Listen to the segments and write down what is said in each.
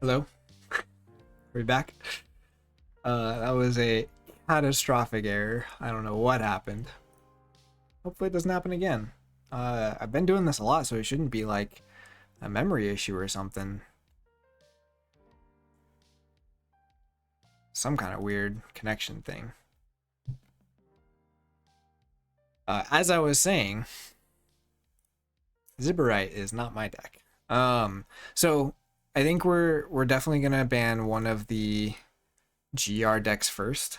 Hello, are we back? That was a catastrophic error. I don't know what happened. Hopefully it doesn't happen again. I've been doing this a lot, so it shouldn't be like a memory issue or something. Some kind of weird connection thing. As I was saying, Zibberite is not my deck. So I think we're definitely gonna ban one of the GR decks first.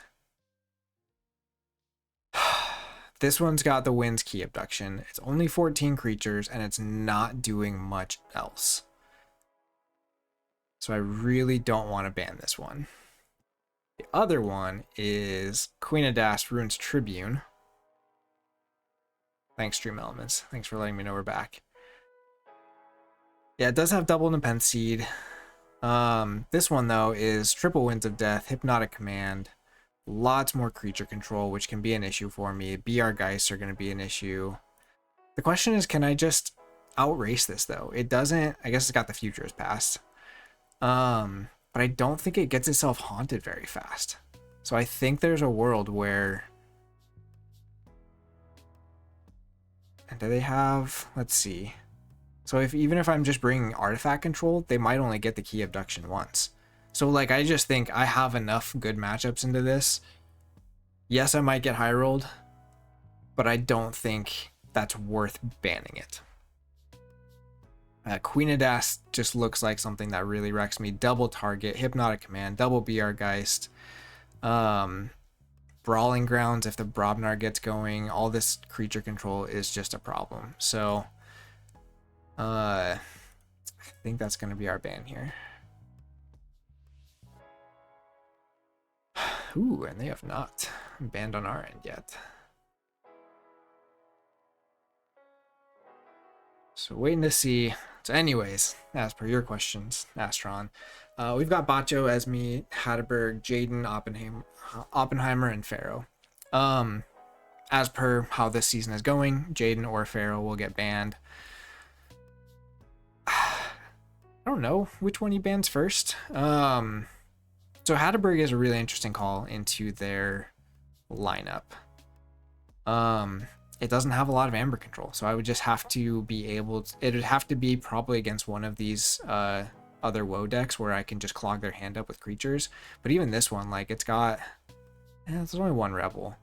This one's got the Wind's Key Abduction. It's only 14 creatures and it's not doing much else. So I really don't want to ban this one. The other one is Queen of Das Rune's Tribune. Thanks, Stream Elements. Thanks for letting me know we're back. Yeah, it does have double Nepenthe Seed. This one, though, is triple Winds of Death, Hypnotic Command, lots more creature control, which can be an issue for me. BR Geists are going to be an issue. The question is, can I just outrace this, though? It doesn't. I guess it's got the Futures Past. But I don't think it gets itself haunted very fast. So I think there's a world where... And do they have... Let's see. So even if I'm just bringing artifact control, they might only get the Key Abduction once. So like, I just think I have enough good matchups into this. Yes, I might get high rolled, but I don't think that's worth banning it. Queen of Das just looks like something that really wrecks me. Double target, Hypnotic Command, double BR Geist, Brawling Grounds if the Brobnar gets going. All this creature control is just a problem. So I think that's going to be our ban here. Ooh, and they have not banned on our end yet. So waiting to see. So anyways, as per your questions, Astron, we've got Bacho, Esme, Hatterberg, Jaden, Oppenheimer, and Pharaoh. As per how this season is going, Jaden or Pharaoh will get banned. I don't know which one he bans first. So Hatterberg is a really interesting call into their lineup. It doesn't have a lot of Amber control, so I would just have to be able to, it would have to be probably against one of these other WoE decks where I can just clog their hand up with creatures. But even this one, like, it's got, there's only one Rebel.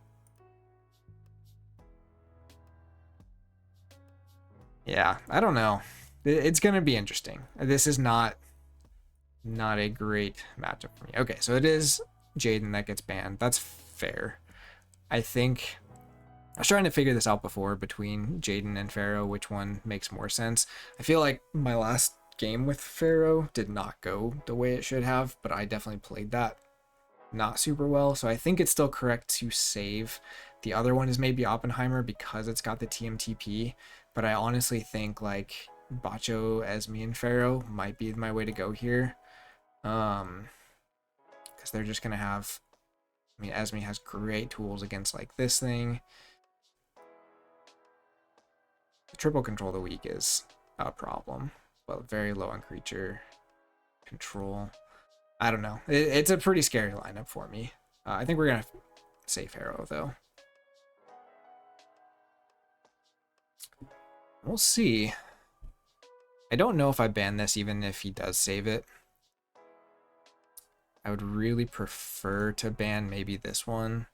Yeah, I don't know. It's gonna be interesting. This is not a great matchup for me. Okay, so it is Jaden that gets banned. That's fair. I think I was trying to figure this out before between Jaden and Pharaoh, which one makes more sense. I feel like my last game with Pharaoh did not go the way it should have, but I definitely played that not super well. So I think it's still correct to save. The other one is maybe Oppenheimer because it's got the TMTP, but I honestly think like Bacho, Esme, and Pharaoh might be my way to go here. Because they're just going to have, I mean, Esme has great tools against like this thing. The triple control of the weak is a problem, but very low on creature control. I don't know. It's a pretty scary lineup for me. I think we're going to save Pharaoh, though. We'll see. I don't know if I ban this even if he does save it. I would really prefer to ban maybe this one.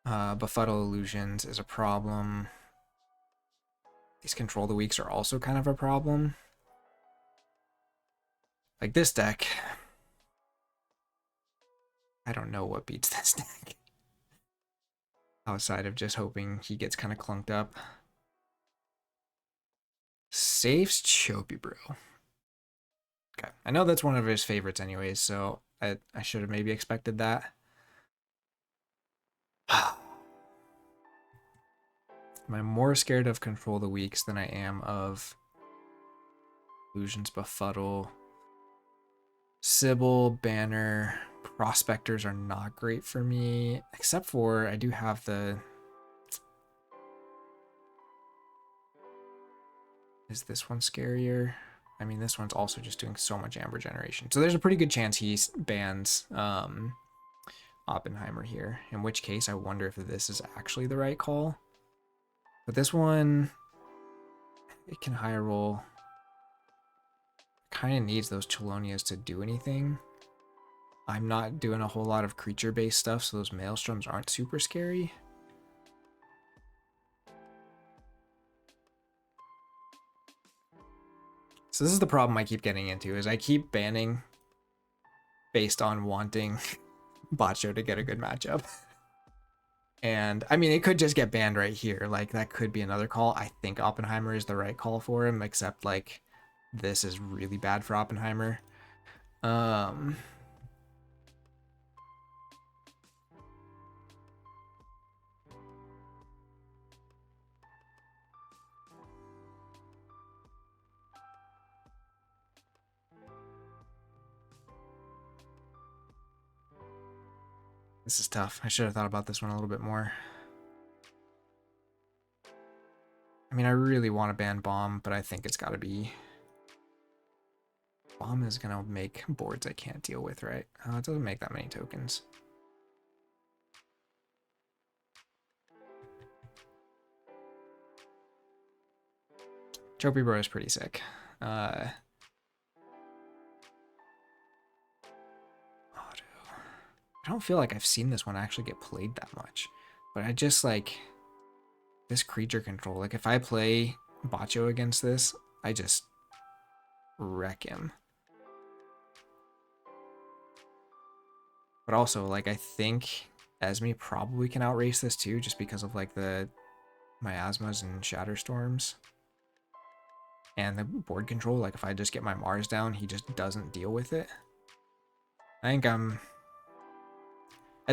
Befuddle Illusions is a problem. These Control the Weaks are also kind of a problem. Like this deck, I don't know what beats this deck. Outside of just hoping he gets kind of clunked up. Saves Choppy Bro. Okay, I know that's one of his favorites anyways, so I should have maybe expected that. I'm more scared of Control the Weaks than I am of Illusions, Befuddle. Sybil, Banner, Prospectors are not great for me, except for I do have the... Is this one scarier? I mean, this one's also just doing so much amber generation. So there's a pretty good chance he bans Oppenheimer here, in which case I wonder if this is actually the right call. But this one, it can higher roll. Kind of needs those Chelonias to do anything. I'm not doing a whole lot of creature-based stuff, so those Maelstroms aren't super scary. So this is the problem I keep getting into, is I keep banning based on wanting Botcho to get a good matchup. And I mean, it could just get banned right here. Like, that could be another call. I think Oppenheimer is the right call for him, except like this is really bad for Oppenheimer. This is tough. I should have thought about this one a little bit more. I mean, I really want to ban Bomb, but I think it's got to be... Bomb is going to make boards I can't deal with, right? Oh, it doesn't make that many tokens. Choppy Bro is pretty sick. Auto. I don't feel like I've seen this one actually get played that much. But I just like... This creature control. Like, if I play Botcho against this, I just wreck him. But also, like, I think Esme probably can outrace this too, just because of like the miasmas and Shatterstorms. And the board control, like if I just get my Mars down, he just doesn't deal with it. I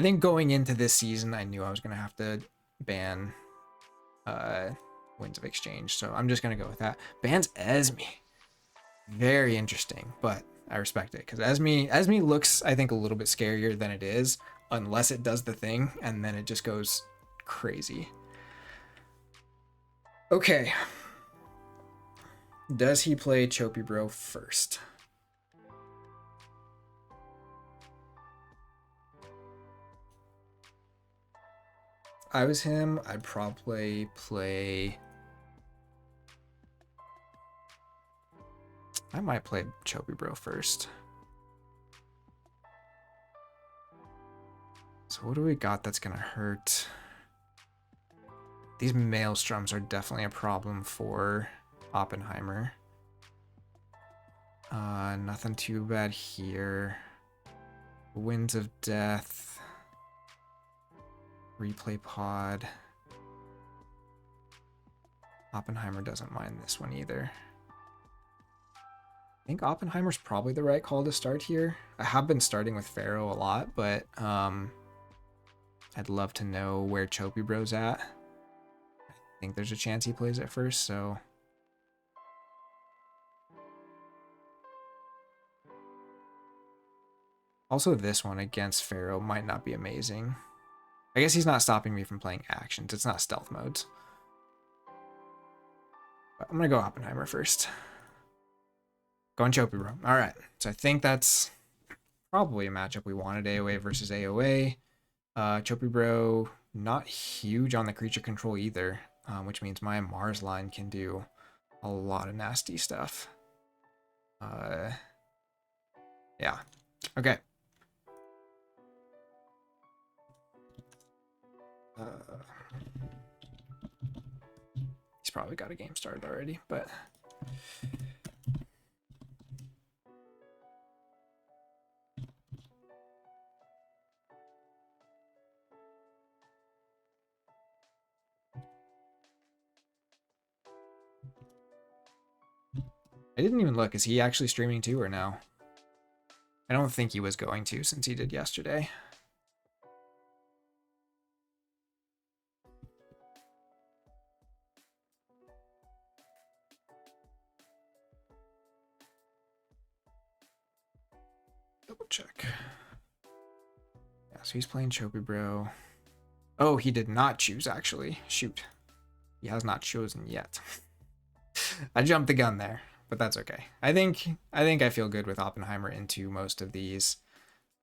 think going into this season, I knew I was gonna have to ban Winds of Exchange, so I'm just gonna go with that. Bans Esme. Very interesting, but I respect it because Esme looks, I think, a little bit scarier than it is, unless it does the thing, and then it just goes crazy. Okay. Does he play Choppy Bro first? If I was him, I'd probably play... I might play Choppy Bro first. So what do we got that's gonna hurt? These Maelstroms are definitely a problem for Oppenheimer. Nothing too bad here. Winds of Death. Replay Pod. Oppenheimer doesn't mind this one either. I think Oppenheimer's probably the right call to start here. I have been starting with Pharaoh a lot, but I'd love to know where Choppy Bro's at. I think there's a chance he plays it first, so... Also, this one against Pharaoh might not be amazing. I guess he's not stopping me from playing actions. It's not stealth modes. But I'm going to go Oppenheimer first. Going Choppy Bro. All right. So I think that's probably a matchup we wanted, AoA versus AoA. Choppy Bro, not huge on the creature control either, which means my Mars line can do a lot of nasty stuff. Yeah. Okay. He's probably got a game started already, but... I didn't even look. Is he actually streaming too or no? I don't think he was going to since he did yesterday. Double check. Yeah, so he's playing Choppy Bro. Oh, he did not choose actually. Shoot. He has not chosen yet. I jumped the gun there. but that's okay. I think I feel good with Oppenheimer into most of these.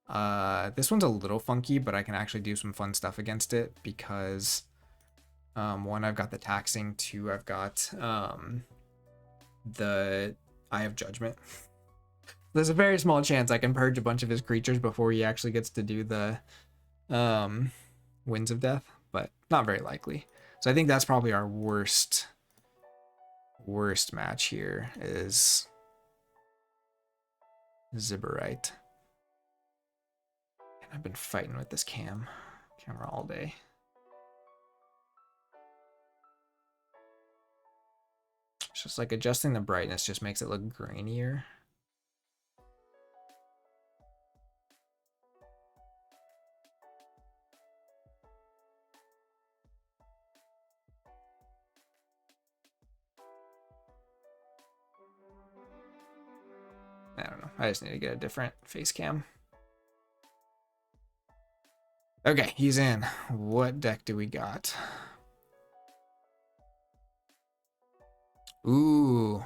This one's a little funky, but I can actually do some fun stuff against it because one, I've got the taxing, two, I've got the Eye of Judgment. There's a very small chance I can purge a bunch of his creatures before he actually gets to do the Winds of Death, but not very likely. So I think that's probably our worst match here is Zibberite. And I've been fighting with this camera all day. It's just like adjusting the brightness just makes it look grainier. I don't know. I just need to get a different face cam. Okay, he's in. What deck do we got? Ooh.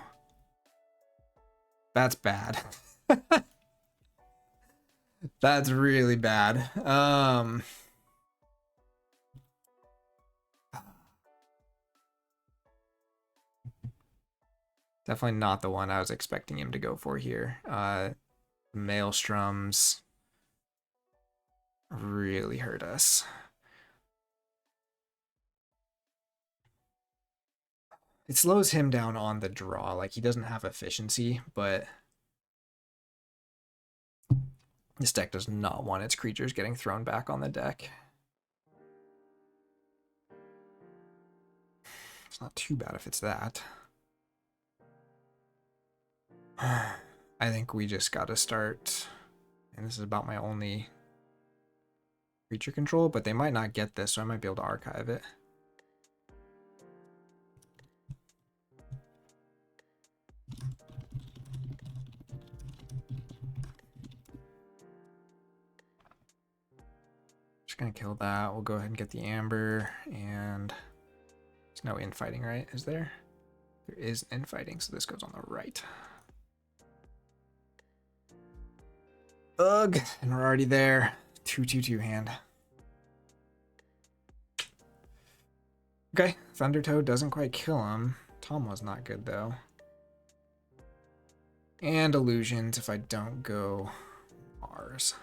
That's bad. That's really bad. Definitely not the one I was expecting him to go for here. Maelstroms really hurt us. It slows him down on the draw. Like, he doesn't have efficiency, but this deck does not want its creatures getting thrown back on the deck. It's not too bad if it's that. I think we just got to start, and this is about my only creature control, but they might not get this, so I might be able to archive it. Just gonna kill that. We'll go ahead and get the Amber, and there's no infighting, right? Is there? There is infighting, so this goes on the right. Ugh, and we're already there. 2/2/2 hand. Okay, Thundertoad doesn't quite kill him. Tom was not good though. And illusions if I don't go Mars.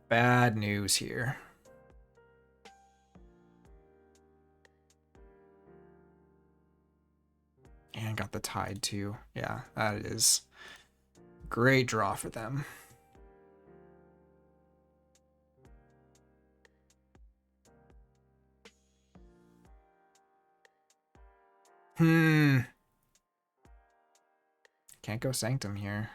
Bad news here. And got the Tide too. Yeah, that is great draw for them. Can't go Sanctum here.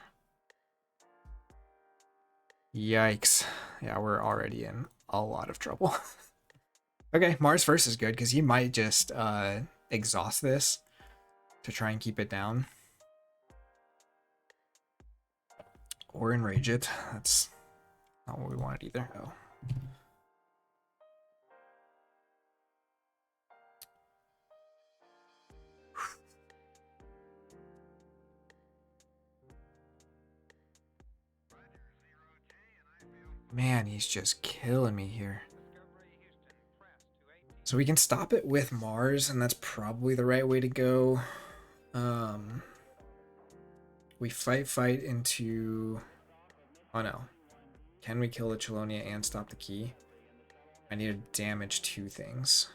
Yikes. Yeah, we're already in a lot of trouble. Okay, Mars first is good because he might just exhaust this to try and keep it down. Or enrage it. That's not what we wanted either. Oh. Man, he's just killing me here. So we can stop it with Mars, and that's probably the right way to go. We fight into... Oh no. Can we kill the Chelonia and stop the key? I need to damage 2 things.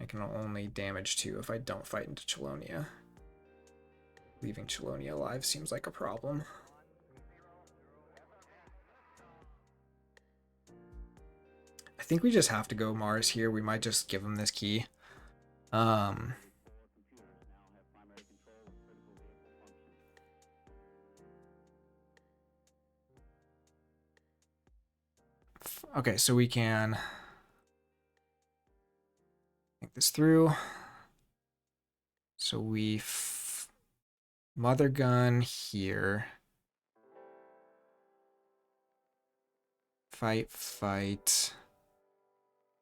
I can only damage 2 if I don't fight into Chelonia. Leaving Chelonia alive seems like a problem. I think we just have to go Mars here. We might just give him this key. Okay, so we can think this through. So we Mother Gun here. Fight.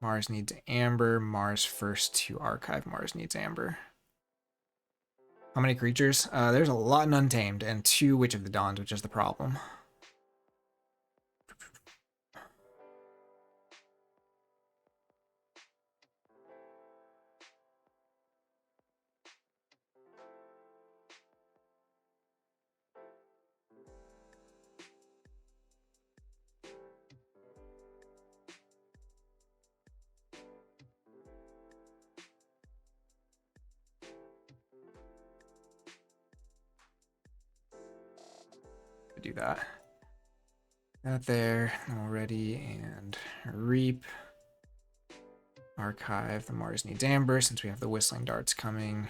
Mars needs Amber. Mars first to archive. Mars needs Amber. How many creatures? There's a lot in Untamed and 2 Witch of the Dawns, which is the problem. Do that. That there already, and reap. Archive. The Mars needs Amber since we have the Whistling Darts coming.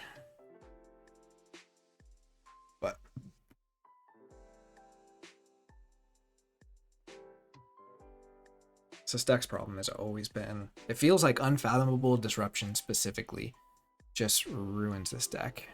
But this deck's problem has always been, it feels like Unfathomable Disruption specifically just ruins this deck.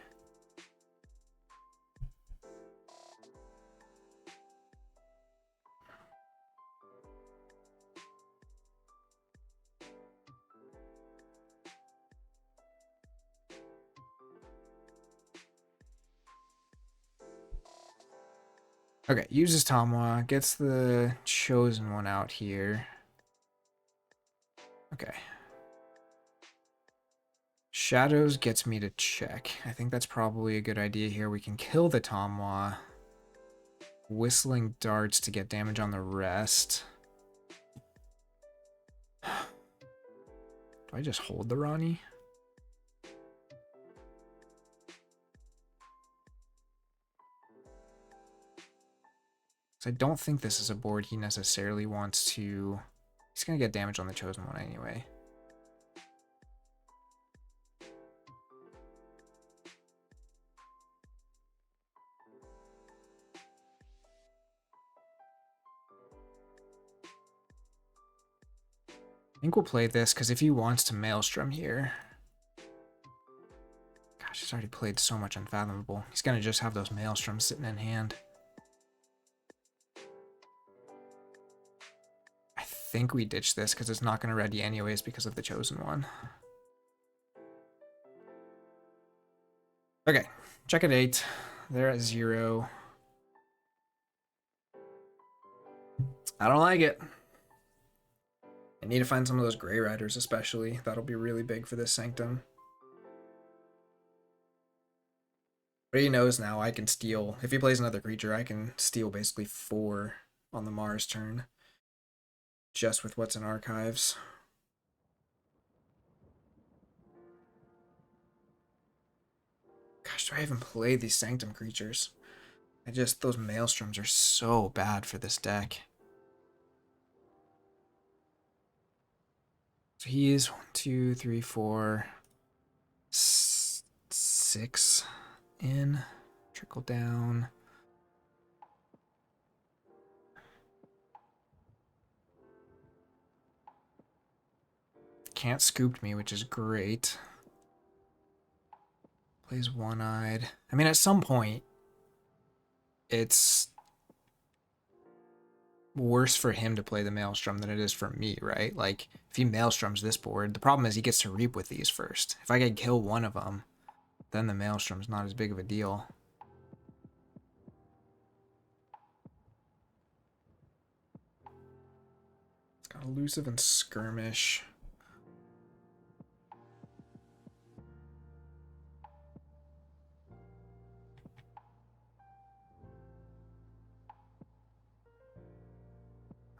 Okay, uses Tamwa, gets the Chosen One out here. Okay. Shadows gets me to check. I think that's probably a good idea here. We can kill the Tamwa. Whistling Darts to get damage on the rest. Do I just hold the Rani? So I don't think this is a board he necessarily wants to... He's going to get damage on the Chosen One anyway. I think we'll play this, because if he wants to Maelstrom here... Gosh, he's already played so much Unfathomable. He's going to just have those Maelstroms sitting in hand. I think we ditch this, because it's not going to ready anyways because of the Chosen One. Okay, check at 8. They're at 0. I don't like it. I need to find some of those Grey Riders especially. That'll be really big for this Sanctum. But he knows now I can steal. If he plays another creature, I can steal basically 4 on the Mars turn. Just with what's in archives. Gosh, do I even play these Sanctum creatures? Those Maelstroms are so bad for this deck. So he is 1, 2, 3, 4, 6 in. Trickle down. Can't scoop me, which is great. Plays One-Eyed. I mean, at some point, it's worse for him to play the Maelstrom than it is for me, right? Like, if he Maelstroms this board, the problem is he gets to reap with these first. If I could kill one of them, then the Maelstrom's not as big of a deal. It's got Elusive and Skirmish.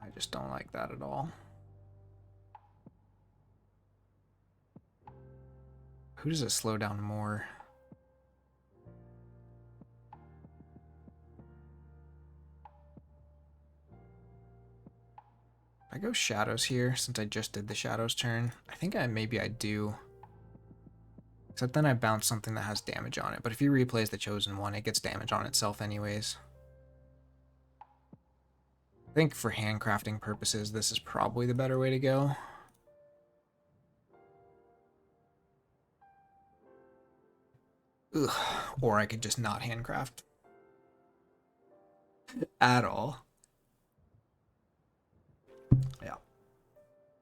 I just don't like that at all. Who does it slow down more? I go Shadows here, since I just did the Shadows turn. I think maybe I do. Except then I bounce something that has damage on it. But if he replays the Chosen One, it gets damage on itself anyways. I think for handcrafting purposes, this is probably the better way to go. Ugh. Or I could just not handcraft. At all. Yeah.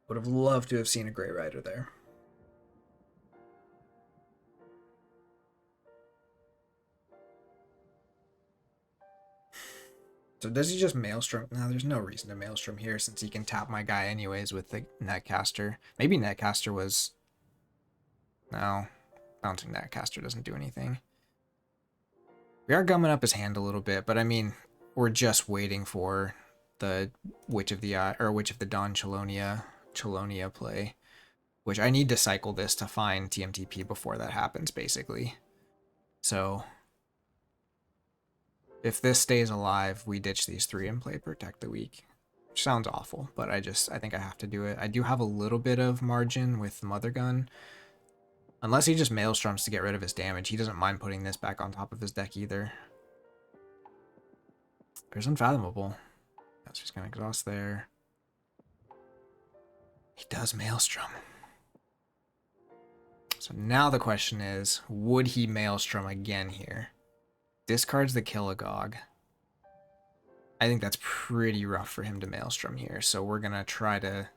Would have loved to have seen a Grey Rider there. So does he just Maelstrom? No, there's no reason to Maelstrom here since he can tap my guy anyways with the Netcaster. Maybe Netcaster was... No, I don't think Netcaster doesn't do anything. We are gumming up his hand a little bit, but I mean, we're just waiting for the Witch of the Eye, or Witch of the Dawn Chelonia play, which I need to cycle this to find TMTP before that happens, basically. So if this stays alive, we ditch these 3 and play Protect the Weak. Which sounds awful, but I think I have to do it. I do have a little bit of margin with Mother Gun. Unless he just Maelstroms to get rid of his damage, he doesn't mind putting this back on top of his deck either. There's Unfathomable. That's just gonna exhaust there. He does Maelstrom. So now the question is, would he Maelstrom again here? Discards the Killigog. I think that's pretty rough for him to Maelstrom here, so we're gonna try to...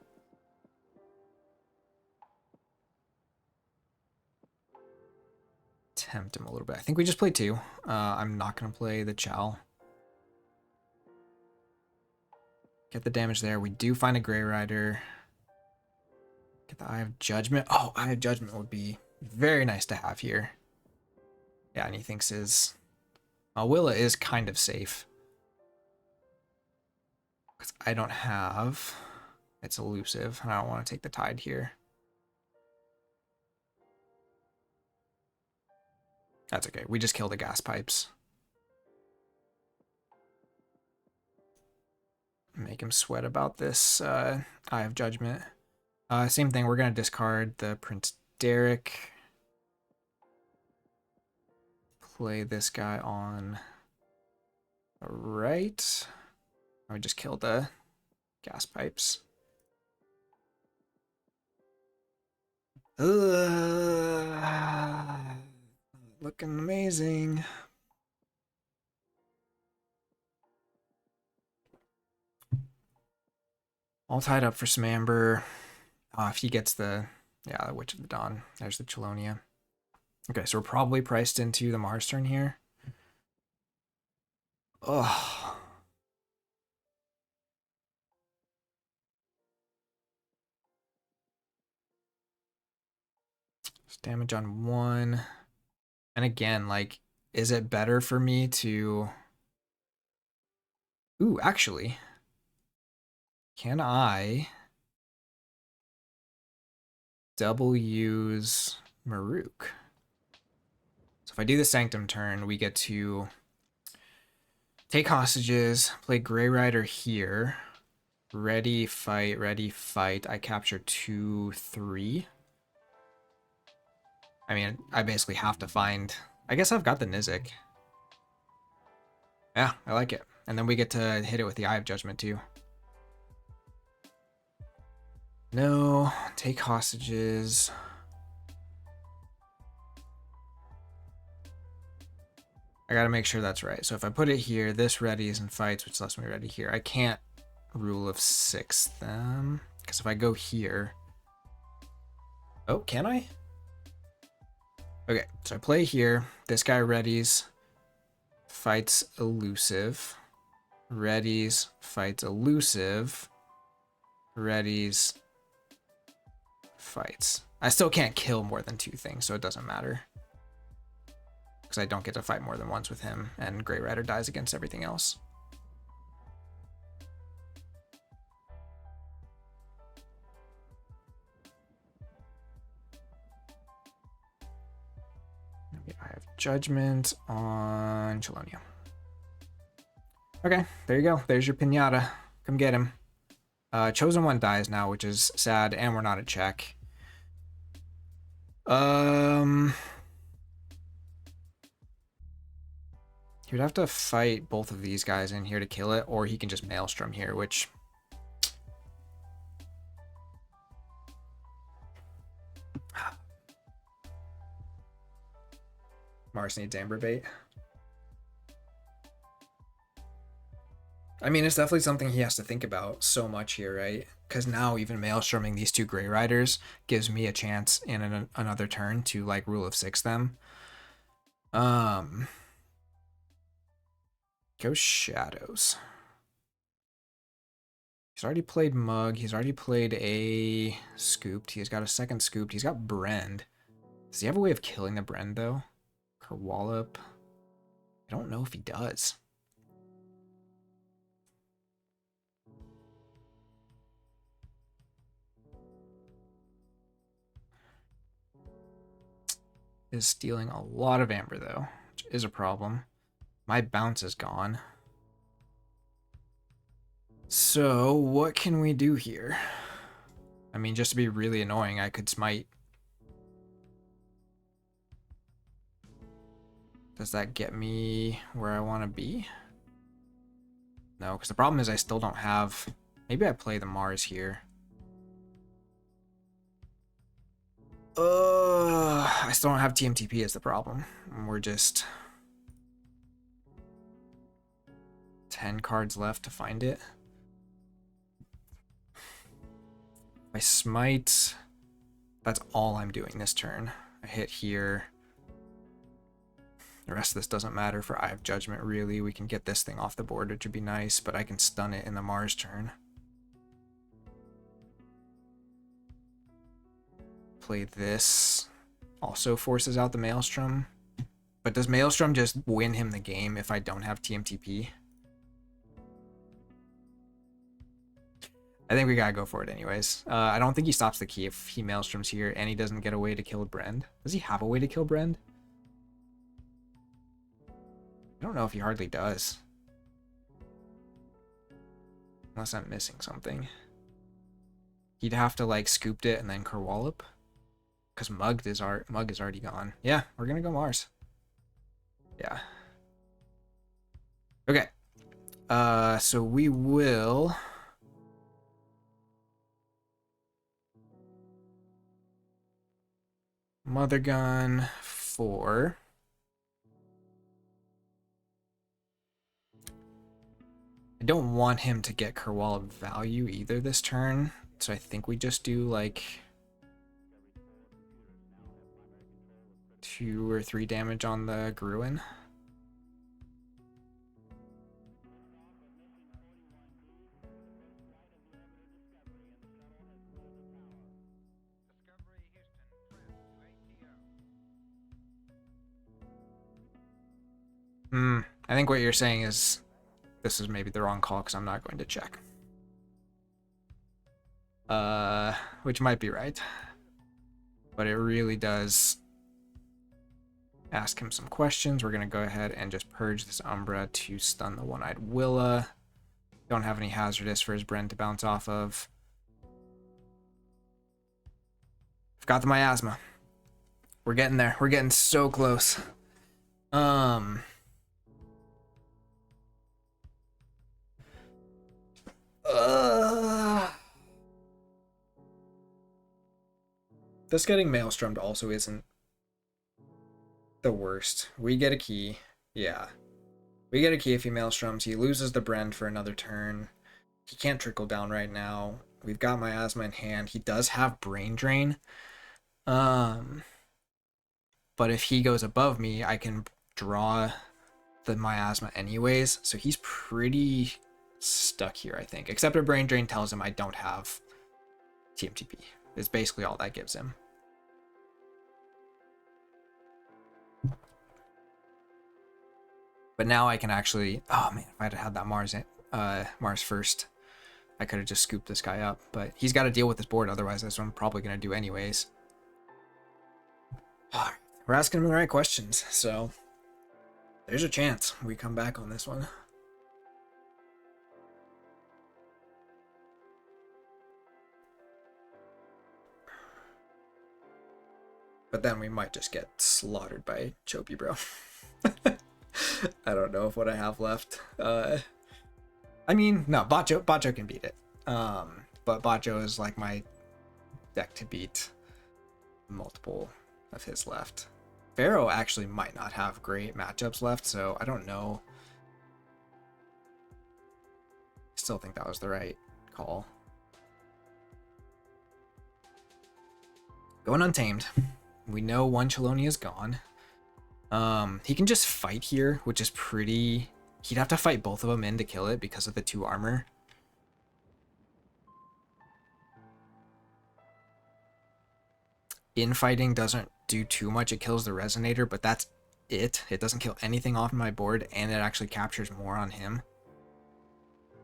tempt him a little bit. I think we just play 2. I'm not gonna play the Chow. Get the damage there. We do find a Grey Rider. Get the Eye of Judgment. Oh, Eye of Judgment would be very nice to have here. Yeah, and he thinks his... Willa is kind of safe. Because I don't have... It's elusive, and I don't want to take the Tide here. That's okay. We just kill the gas pipes. Make him sweat about this Eye of Judgment. Same thing. We're going to discard the Prince Derek. Play this guy on the right. I would just kill the gas pipes. Looking amazing. All tied up for some Amber. If he gets the Witch of the Dawn. There's the Chelonia. Okay, so we're probably priced into the Mars turn here. Ugh. Just damage on 1. And again, like, is it better for me to... Ooh, actually, can I double use Maruk? So if I do the Sanctum turn, we get to take hostages, play Grey Rider here, ready, fight, I capture 2, 3. I mean, I basically have to find... I guess I've got the Nizik. Yeah, I like it. And then we get to hit it with the Eye of Judgment too. No, take hostages. I gotta make sure that's right. So if I put it here, this readies and fights, which lets me ready here. I can't rule of 6 them. Because if I go here... Oh, can I? Okay, so I play here. This guy readies, fights elusive. Readies, fights elusive. Readies, fights. I still can't kill more than 2 things, so it doesn't matter. Because I don't get to fight more than once with him, and Grey Rider dies against everything else. I have Judgment on Chelonia. Okay, there you go. There's your Pinata. Come get him. Chosen One dies now, which is sad, and we're not at check. He would have to fight both of these guys in here to kill it, or he can just Maelstrom here, which... Mars needs Aemberbate. I mean, it's definitely something he has to think about so much here, right? Because now even maelstroming these two Grey Riders gives me a chance in another turn to like rule of six them. Go Shadows. He's already played Mug. He's already played a Scooped. He's got a second Scooped. He's got Brend. Does he have a way of killing the Brend, though? Kerwallop. I don't know if he does. Is stealing a lot of Amber, though, which is a problem. My bounce is gone. So, what can we do here? I mean, just to be really annoying, I could smite. Does that get me where I want to be? No, because the problem is I still don't have... Maybe I play the Mars here. I still don't have TMTP is the problem. We're just... 10 cards left to find it. I smite. That's all I'm doing this turn. I hit here. The rest of this doesn't matter for Eye of Judgment, really. We can get this thing off the board, which would be nice, but I can stun it in the Mars turn. Play this. Also forces out the Maelstrom. But does Maelstrom just win him the game if I don't have TMTP? I think we gotta go for it anyways. I don't think he stops the key if he Maelstroms here and he doesn't get a way to kill Brend. Does he have a way to kill Brend? I don't know if he hardly does. Unless I'm missing something. He'd have to like scooped it and then Kerwallop. Because Mug is already gone. Yeah, we're gonna go Mars. Yeah. Okay. So we will... Mother Gun 4. I don't want him to get Kerwallop value either this turn, so I think we just do like 2 or 3 damage on the Gruin. I think what you're saying is this is maybe the wrong call because I'm not going to check. Which might be right. But it really does ask him some questions. We're going to go ahead and just purge this Umbra to stun the One-Eyed Willa. Don't have any hazardous for his Brend to bounce off of. I've got the miasma. We're getting there. We're getting so close. This getting Maelstrommed also isn't the worst. We get a key. Yeah. We get a key if he Maelstroms. He loses the Brend for another turn. He can't trickle down right now. We've got Miasma in hand. He does have Brain Drain. But if he goes above me, I can draw the Miasma anyways. So he's pretty stuck here, I think. Except a Brain Drain tells him I don't have TMTP. It's basically all that gives him. But now I can actually... Oh, man, if I had had that Mars first, I could have just scooped this guy up. But he's got to deal with this board, otherwise that's what I'm probably going to do anyways. We're asking him the right questions, so there's a chance we come back on this one. But then we might just get slaughtered by Chopi, bro. I don't know if what I have left. I mean, no, Bacho can beat it. But Bacho is like my deck to beat. Multiple of his left. Pharaoh actually might not have great matchups left, so I don't know. Still think that was the right call. Going Untamed. We know one Chelonia is gone. He can just fight here, which is pretty... He'd have to fight both of them in to kill it because of the 2 armor. Infighting doesn't do too much. It kills the Resonator, but that's it. It doesn't kill anything off my board, and it actually captures more on him.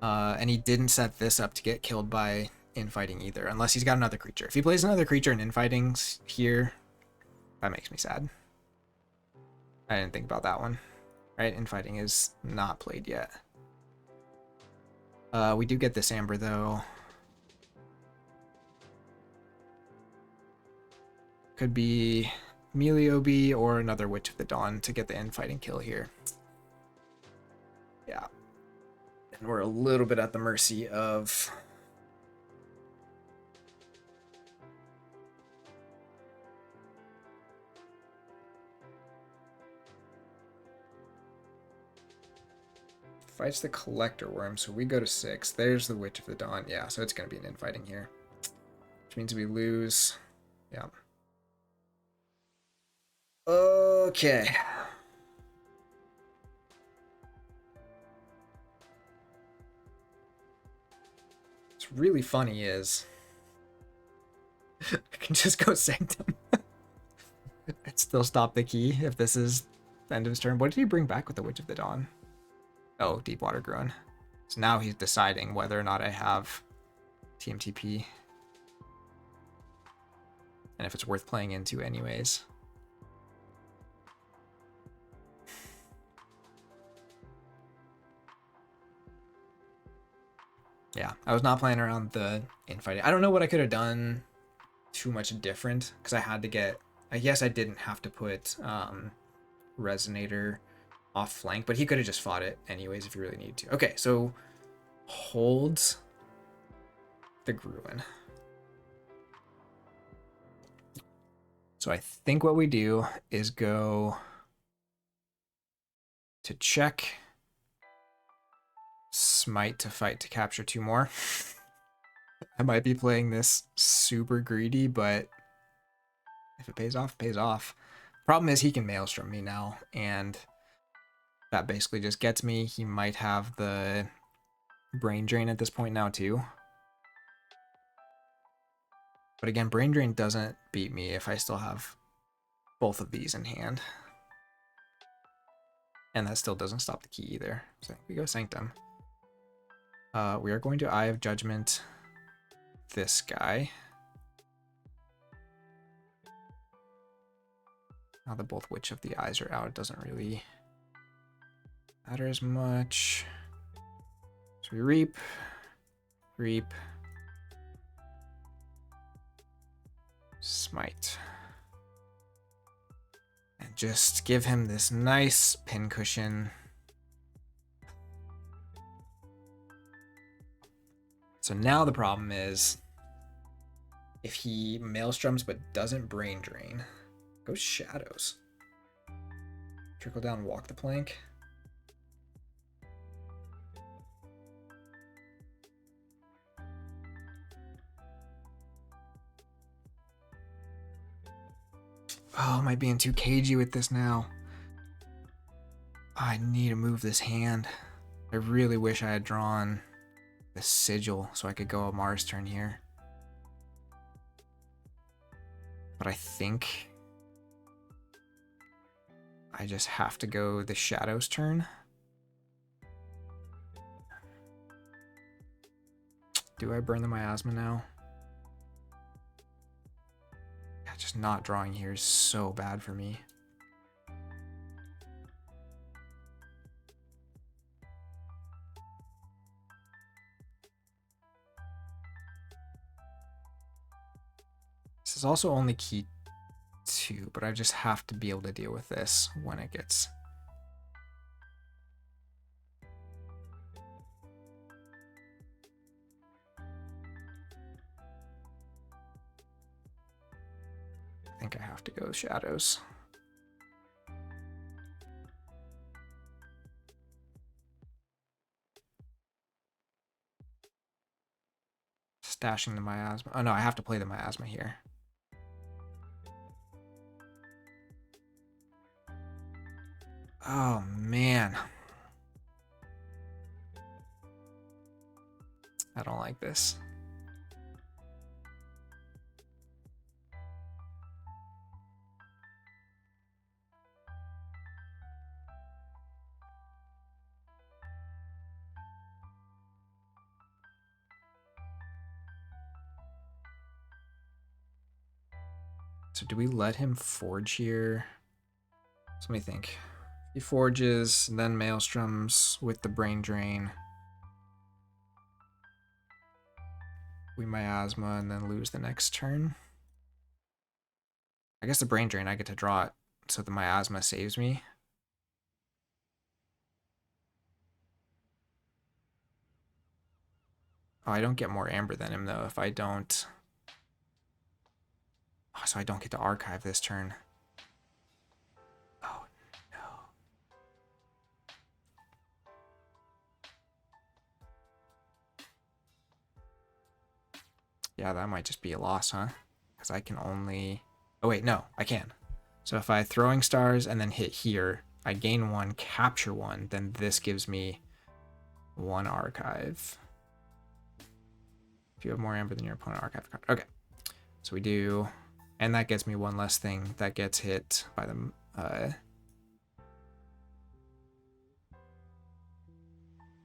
And he didn't set this up to get killed by infighting either, unless he's got another creature. If he plays another creature in infighting's here, that makes me sad. I didn't think about that one. Right, infighting is not played yet. We do get this Amber though. Could be Meliobe or another Witch of the Dawn to get the infighting kill here. Yeah. And we're a little bit at the mercy of... Fights the Collector Worm, so we go to 6. There's the Witch of the Dawn. Yeah, so it's going to be an infighting here. Which means we lose. Yeah. Okay. What's really funny is... I can just go Sanctum. I'd still stop the key if this is the end of his turn. What did he bring back with the Witch of the Dawn? Oh, Deepwater Gruin. So now he's deciding whether or not I have TMTP. And if it's worth playing into anyways. Yeah, I was not playing around the infighting. I don't know what I could have done too much different, because I had to get... I guess I didn't have to put Resonator off flank, but he could have just fought it anyways if he really needed to. Okay, so holds the Gruin. So I think what we do is go to check, smite to fight to capture 2 more. I might be playing this super greedy, but if it pays off, it pays off. Problem is he can Maelstrom me now, and that basically just gets me. He might have the Brain Drain at this point now too. But again, Brain Drain doesn't beat me if I still have both of these in hand. And that still doesn't stop the key either. So we go Sanctum. We are going to Eye of Judgment this guy. Now that both Witch of the Eyes are out, it doesn't really matter as much. So we reap, smite. And just give him this nice pincushion. So now the problem is, if he Maelstroms but doesn't Brain Drain, go Shadows. Trickle down, walk the plank. Oh, am I being too cagey with this now? I need to move this hand. I really wish I had drawn the Sigil so I could go a Mars turn here. But I think I just have to go the Shadows turn. Do I burn the Miasma now? Just not drawing here is so bad for me. This is also only key 2, but I just have to be able to deal with this when it gets... I think I have to go Shadows. dashing the miasma. Oh no, I have to play the miasma here. Oh man. I don't like this. So do we let him forge here? So let me think. He forges, then Maelstroms with the Brain Drain. We miasma and then lose the next turn. I guess the Brain Drain, I get to draw it, so the miasma saves me. Oh, I don't get more amber than him though if I don't. Oh, so I don't get to archive this turn. Oh no. Yeah, that might just be a loss, huh? Because I can only... Oh wait, no, I can. So if I throwing stars and then hit here, I gain 1, capture 1, then this gives me 1 archive. If you have more amber than your opponent, archive card. Okay, so we do, and that gets me 1 less thing that gets hit by the.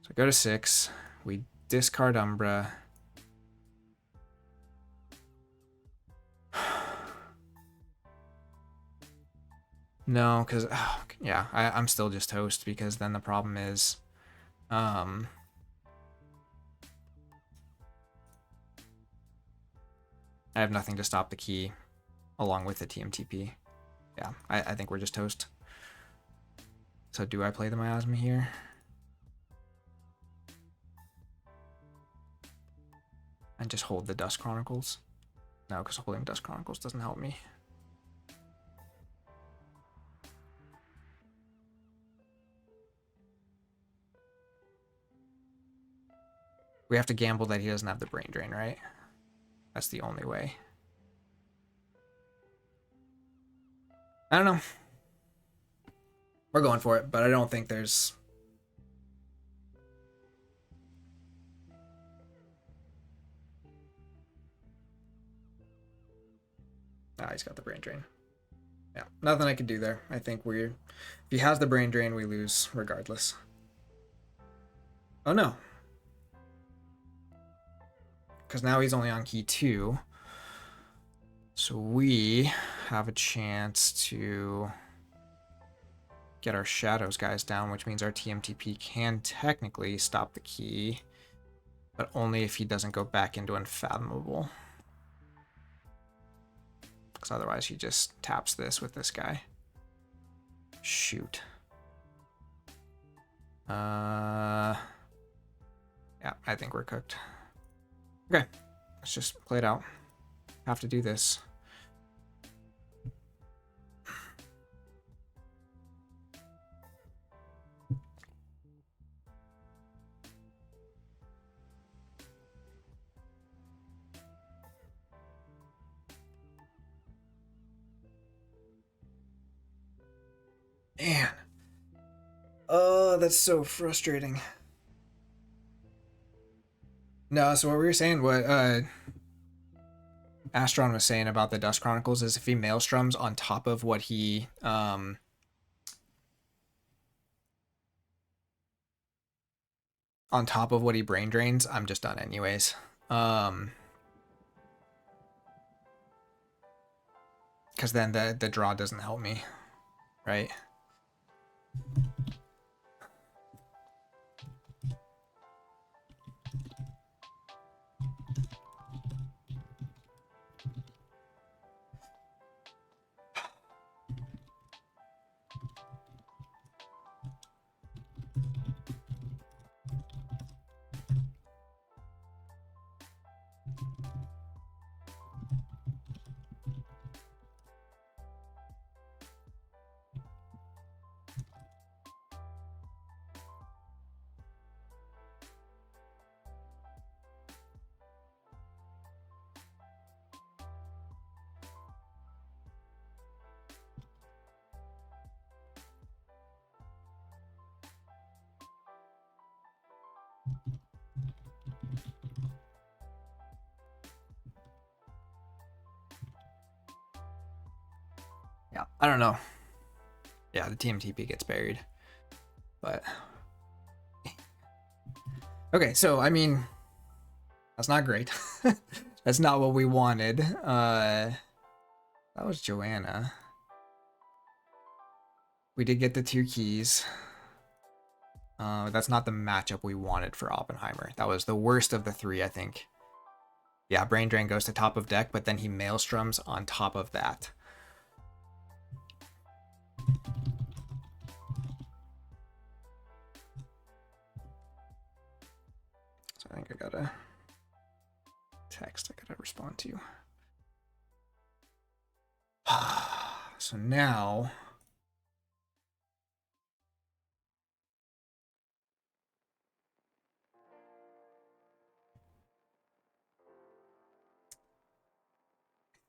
So I go to 6. We discard Umbra. No, because yeah, I'm still just toast because then the problem is, I have nothing to stop the key along with the TMTP. Yeah, I think we're just toast. So do I play the miasma here? And just hold the Dust Chronicles? No, because holding Dust Chronicles doesn't help me. We have to gamble that he doesn't have the Brain Drain, right? That's the only way. I don't know. We're going for it, but I don't think there's... Ah, he's got the Brain Drain. Yeah, nothing I can do there. I think we're... If he has the Brain Drain, we lose regardless. Oh no. Because now he's only on key 2. So we have a chance to get our shadows guys down, which means our TMTP can technically stop the key, but only if he doesn't go back into Unfathomable. Because otherwise he just taps this with this guy. Shoot. Yeah, I think we're cooked. Okay, let's just play it out. Have to do this. Man. Oh, that's so frustrating. No, so what we were saying, what Astron was saying about the Dust Chronicles is if he Maelstroms on top of what he on top of what he Brain Drains, I'm just done anyways. Because then the draw doesn't help me, right? Yeah, I don't know. Yeah, the TMTP gets buried. But okay, so I mean, that's not great. That's not what we wanted. That was Joanna. We did get the 2 keys. That's not the matchup we wanted for Oppenheimer. That was the worst of the 3, I think. Yeah, Brain Drain goes to top of deck, but then he Maelstroms on top of that. So I think I got a text I gotta respond to. So now...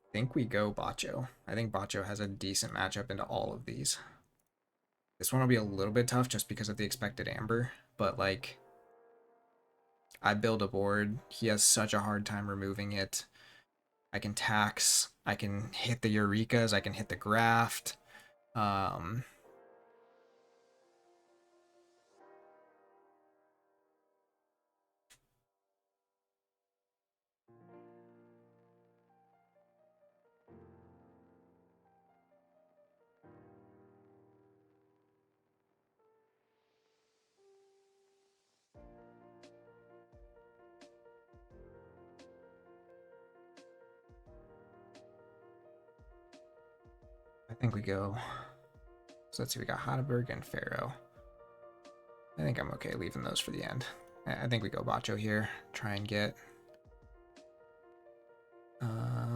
I think we go Bacho. I think Bacho has a decent matchup into all of these. This one will be a little bit tough just because of the expected Amber, but like, I build a board. He has such a hard time removing it. I can tax. I can hit the Eurekas. I can hit the Graft. I think we go. So let's see, we got Heidelberg and Pharaoh. I think I'm okay leaving those for the end. I think we go Bacho here. Try and get...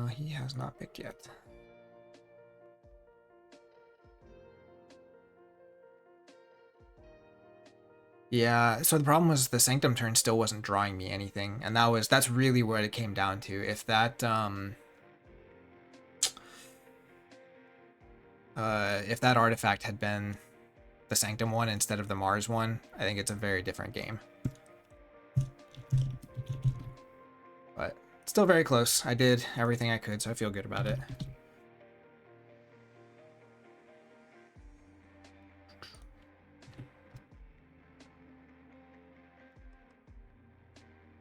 he has not picked yet. Yeah, so the problem was the Sanctum turn still wasn't drawing me anything, and that's really what it came down to. If that artifact had been the Sanctum one instead of the Mars one, I think it's a very different game. But still very close. I did everything I could, so I feel good about it.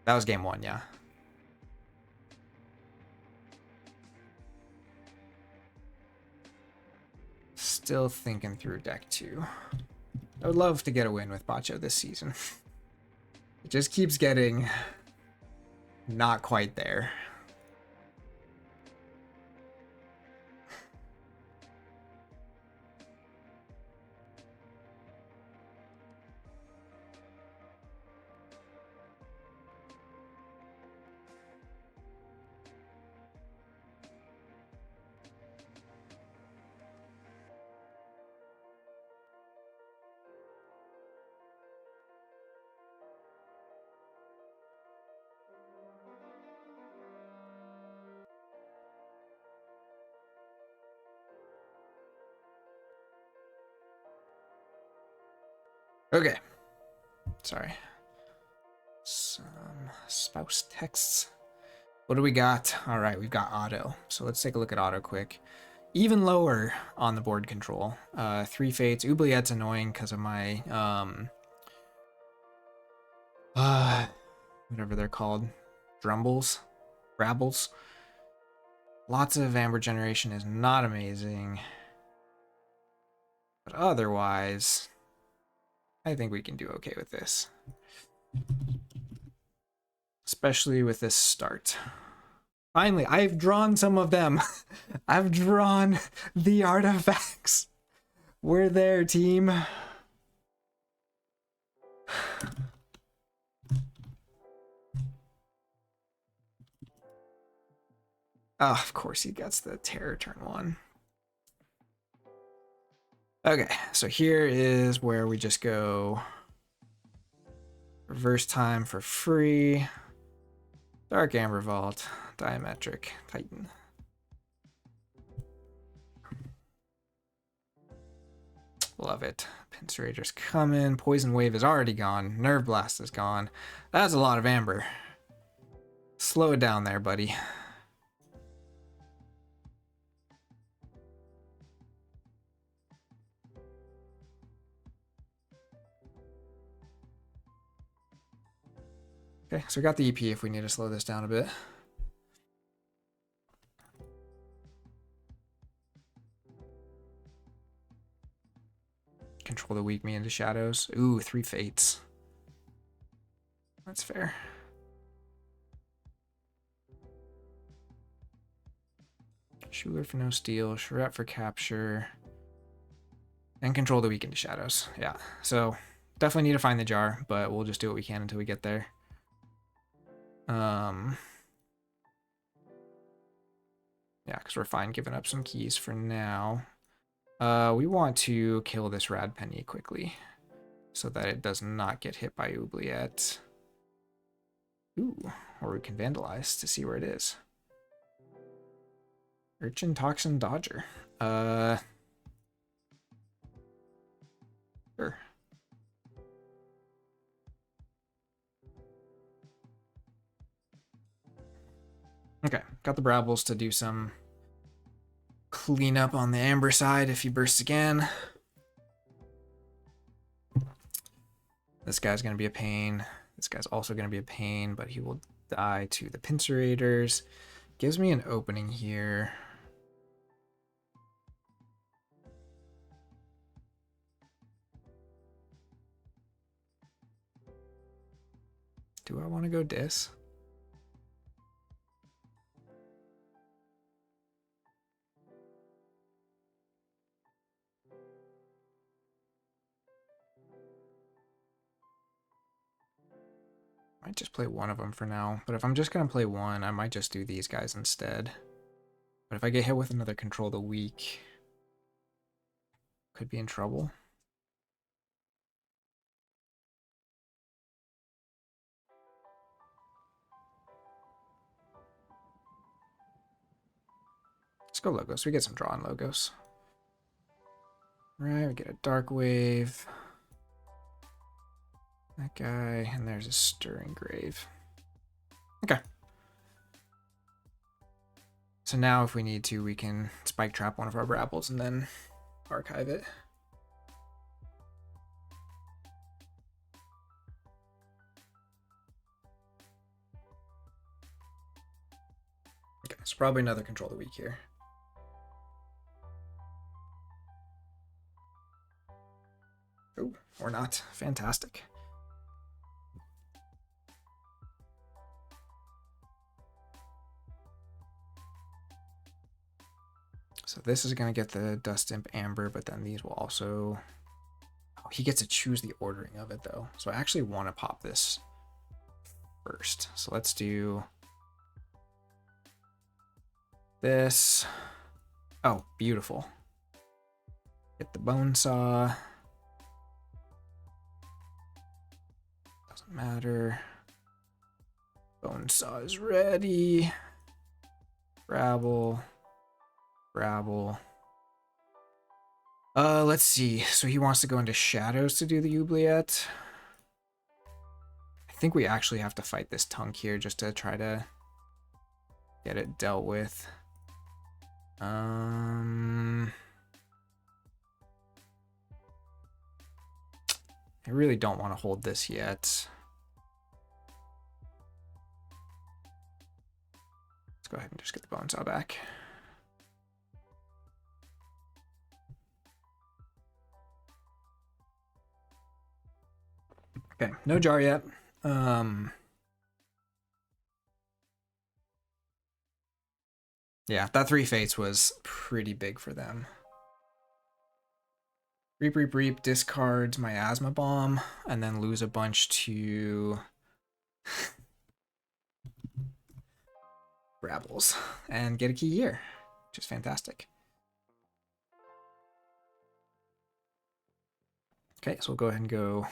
That was game 1, yeah. Still thinking through deck 2. I would love to get a win with Bacho this season. It just keeps getting not quite there. Okay. Sorry. Some spouse texts. What do we got? All right, we've got auto. So let's take a look at auto quick. Even lower on the board control. 3 Fates. Oubliette's annoying because of my whatever they're called. Drumbles? Rabbles? Lots of Amber generation is not amazing. But otherwise, I think we can do okay with this. Especially with this start. Finally, I've drawn some of them. I've drawn the artifacts. We're there, team. Oh, of course he gets the terror turn 1. Okay, so here is where we just go reverse time for free. Dark Amber Vault, Diametric, Titan. Love it. Pincerator's coming. Poison Wave is already gone. Nerve Blast is gone. That's a lot of Amber. Slow it down there, buddy. Okay, so we got the EP if we need to slow this down a bit. Control the weak me into shadows. Ooh, 3 fates. That's fair. Schuler for no steal, Charette for capture, and control the weak into shadows. Yeah, so definitely need to find the jar, but we'll just do what we can until we get there. Yeah, because we're fine giving up some keys for now. We want to kill this rad penny quickly so that it does not get hit by oubliette. Ooh, or we can vandalize to see where it is. Urchin, Toxin, Dodger. Sure. Okay, got the Brabbles to do some cleanup on the Amber side if he bursts again. This guy's going to be a pain. This guy's also going to be a pain, but he will die to the Pincerators. Gives me an opening here. Do I want to go Dis? I might just play one of them for now, but if I'm just going to play one, I might just do these guys instead. But if I get hit with another Control the Weak, could be in trouble. Let's go Logos. We get some draw on Logos. Right, we get a Dark Wave. That guy, and there's a Stirring Grave. Okay. So now if we need to, we can Spike Trap one of our Brabbles and then archive it. Okay, so probably another Control the Weak here. Oh, or not. Fantastic. So this is going to get the Dust Imp Amber, but then these will also... Oh, he gets to choose the ordering of it, though. So I actually want to pop this first. So let's do this. Oh, beautiful. Get the Bone Saw. Doesn't matter. Bone Saw is ready. Brabble. Brabble. Let's see. So he wants to go into shadows to do the oubliette. I think we actually have to fight this Tunk here just to try to get it dealt with. I really don't want to hold this yet. Let's go ahead and just get the Bone Saw back. Okay, no jar yet. Yeah, that 3 fates was pretty big for them. Reap, reap, reap, discards Miasma Bomb, and then lose a bunch to Brabbles, and get a key here, which is fantastic. Okay, so we'll go ahead and go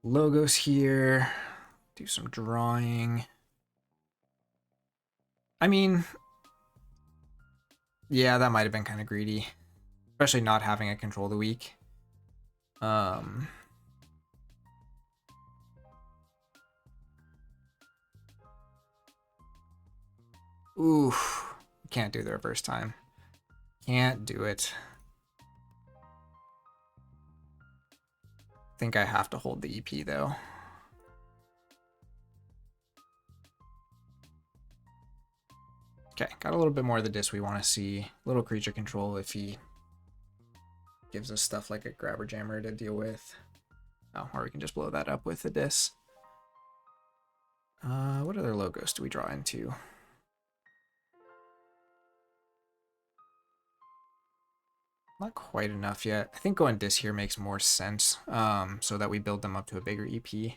Logos here, do some drawing. I mean, yeah, that might have been kind of greedy, especially not having a Control the Weak. Oof, can't do the reverse time. Can't do it. think I have to hold the EP though. Okay, got a little bit more of the disc we want to see. Little creature control if he gives us stuff like a grabber jammer to deal with. Oh, or we can just blow that up with the disc. What other logos do we draw into? Not quite enough yet. I think going disc here makes more sense, so that we build them up to a bigger EP.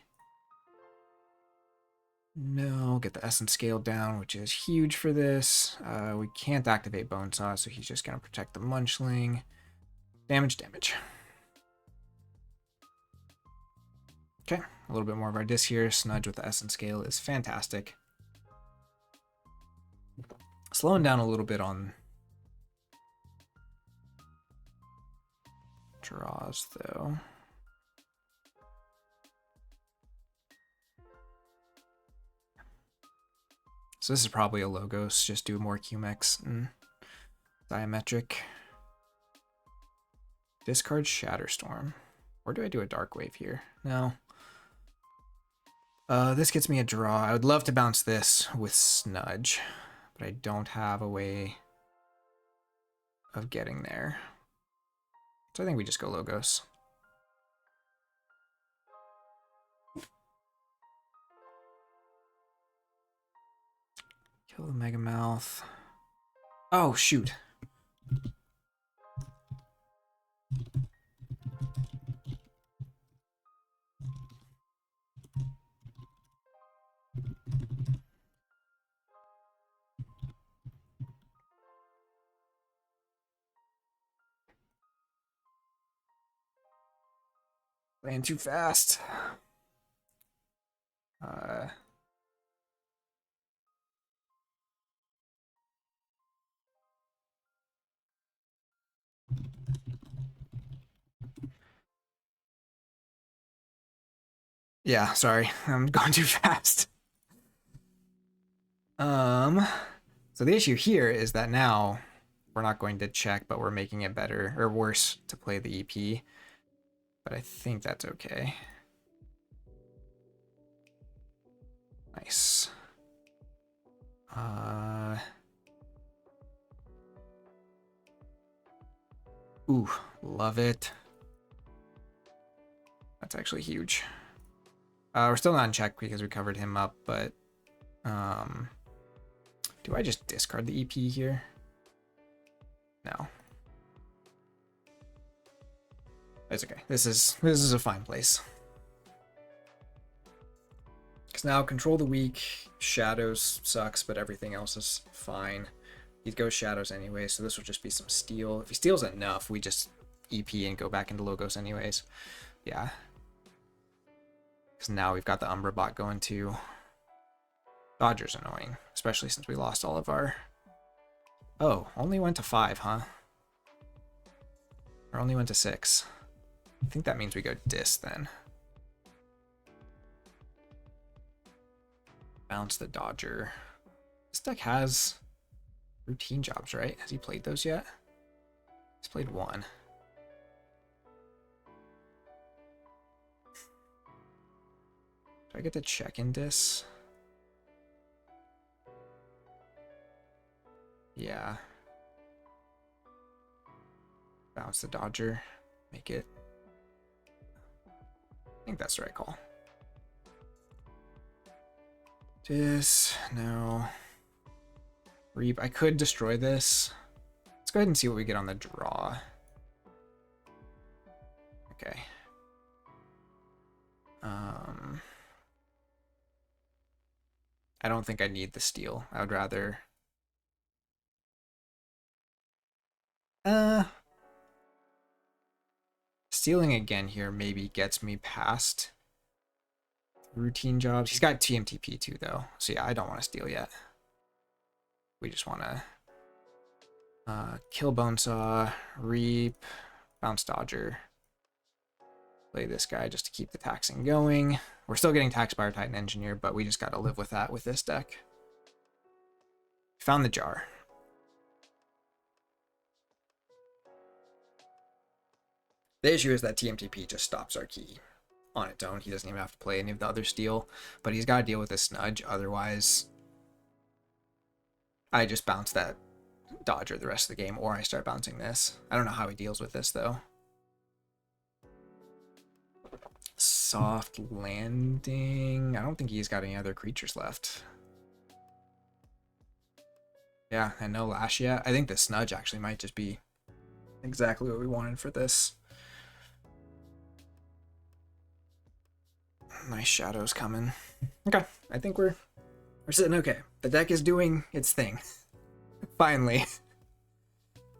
No, get the essence scale down, which is huge for this. We can't activate Bonesaw, so he's just going to protect the Munchling. Damage, damage. Okay, a little bit more of our disc here. Snudge with the essence scale is fantastic. Slowing down a little bit on draws, though. So this is probably a Logos, just do more QMX and Diametric. Discard Shatterstorm. Or do I do a Dark Wave here? No. This gets me a draw. I would love to bounce this with Snudge, but I don't have a way of getting there. So I think we just go Logos. Kill the Megamouth. Oh, shoot. Playing too fast. Yeah, sorry. I'm going too fast. So the issue here is that now we're not going to check, but we're making it better or worse to play the EP. But I think that's okay. Nice. Ooh, love it. That's actually huge. We're still not in check because we covered him up, but do I just discard the EP here? No. It's okay. This is a fine place. Because now control the weak, shadows sucks, but everything else is fine. He'd go shadows anyway, so this will just be some steal. If he steals enough, we just EP and go back into Logos anyways. Yeah. Because now we've got the Umbra bot going too. Dodger's annoying, especially since we lost all of our... Oh, only went to 5, huh? Or only went to 6. I think that means we go Dis then. Bounce the Dodger. This deck has routine jobs, right? Has he played those yet? He's played 1. Do I get to check in Dis? Yeah. Bounce the Dodger. Make it. I think that's the right call. Dis. No. Reap. I could destroy this. Let's go ahead and see what we get on the draw. Okay. I don't think I need the steal. I would rather... Stealing again here maybe gets me past routine jobs. He's got TMTP too, though. So yeah, I don't want to steal yet. We just want to kill Bonesaw, Reap, bounce Dodger. Play this guy just to keep the taxing going. We're still getting taxed by our Titan Engineer, but we just got to live with that with this deck. Found the jar. The issue is that TMTP just stops our key. on its own. He doesn't even have to play any of the other steel, but he's got to deal with this Snudge. Otherwise, I just bounce that Dodger the rest of the game, or I start bouncing this. I don't know how he deals with this, though. Soft landing. I don't think he's got any other creatures left. Yeah, and no Lash yet. I think the Snudge actually might just be exactly what we wanted for this. Nice shadows coming. Okay, I think we're sitting okay. The deck is doing its thing. Finally.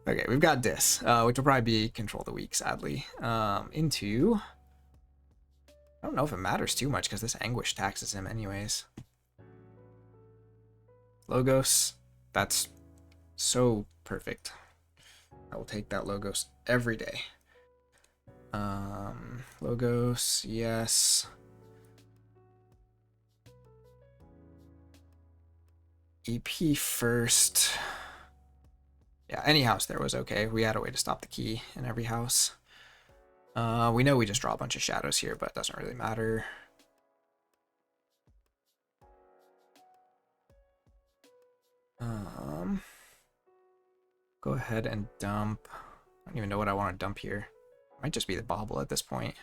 Okay, we've got this, which will probably be Control the Weak, sadly. Into... I don't know if it matters too much, because this Anguish taxes him anyways. Logos. That's so perfect. I will take that Logos every day. Logos, yes. EP first. Yeah, any house there was okay. We had a way to stop the key in every house. We know we just draw a bunch of shadows here, but it doesn't really matter. Go ahead and dump. I don't even know what I want to dump here. Might just be the Bauble at this point.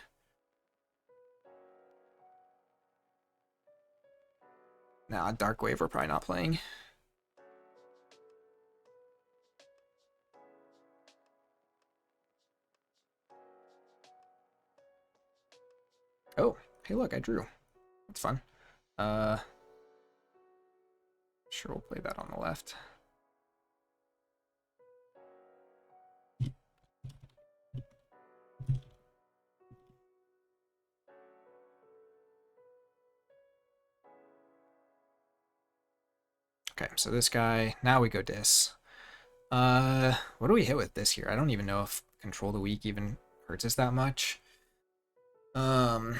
Nah, Dark Wave we're probably not playing. Oh, hey look, I drew. That's fun. Sure, we'll play that on the left. Okay, so this guy, now we go Dis. What do we hit with this here? I don't even know if Control the Weak even hurts us that much. Because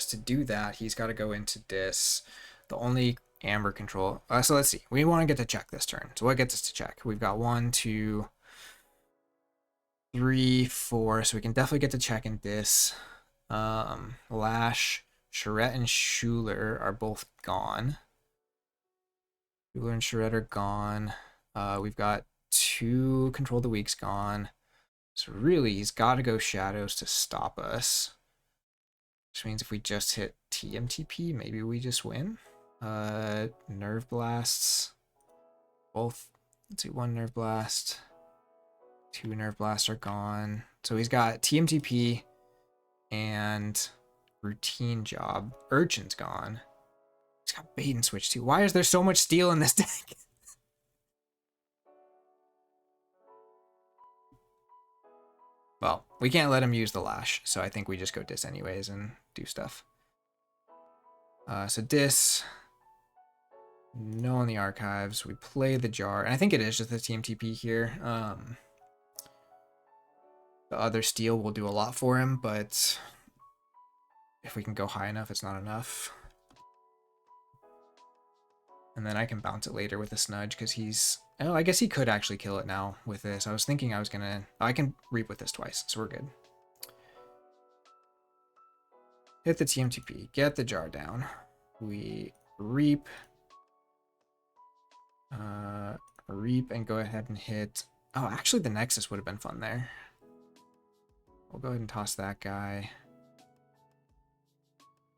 to do that, he's got to go into Dis. The only Amber control. So let's see. We want to get to check this turn. So what gets us to check? We've got 1, 2, 3, 4. So we can definitely get to check in Dis. Lash, Charette, and Schuler are both gone. Schuler and Charette are gone. We've got 2 Control the Weaks gone. So really, he's got to go Shadows to stop us. Which means if we just hit TMTP, maybe we just win. Nerve Blasts. Both. Let's see, 1 Nerve Blast. 2 Nerve Blasts are gone. So he's got TMTP and Routine Job. Urchin's gone. He's got Bait and Switch too. Why is there so much steel in this deck? Well, we can't let him use the Lash, so I think we just go Dis anyways and do stuff. So Dis. No on the archives. We play the Jar. And I think it is just the TMTP here. The other steel will do a lot for him, but if we can go high enough, it's not enough. And then I can bounce it later with a Snudge because he's... Oh, I guess he could actually kill it now with this. I was thinking I was gonna... I can Reap with this twice, so we're good. Hit the TMTP. Get the Jar down. We Reap. Reap and go ahead and hit... Oh, actually the Nexus would have been fun there. We'll go ahead and toss that guy.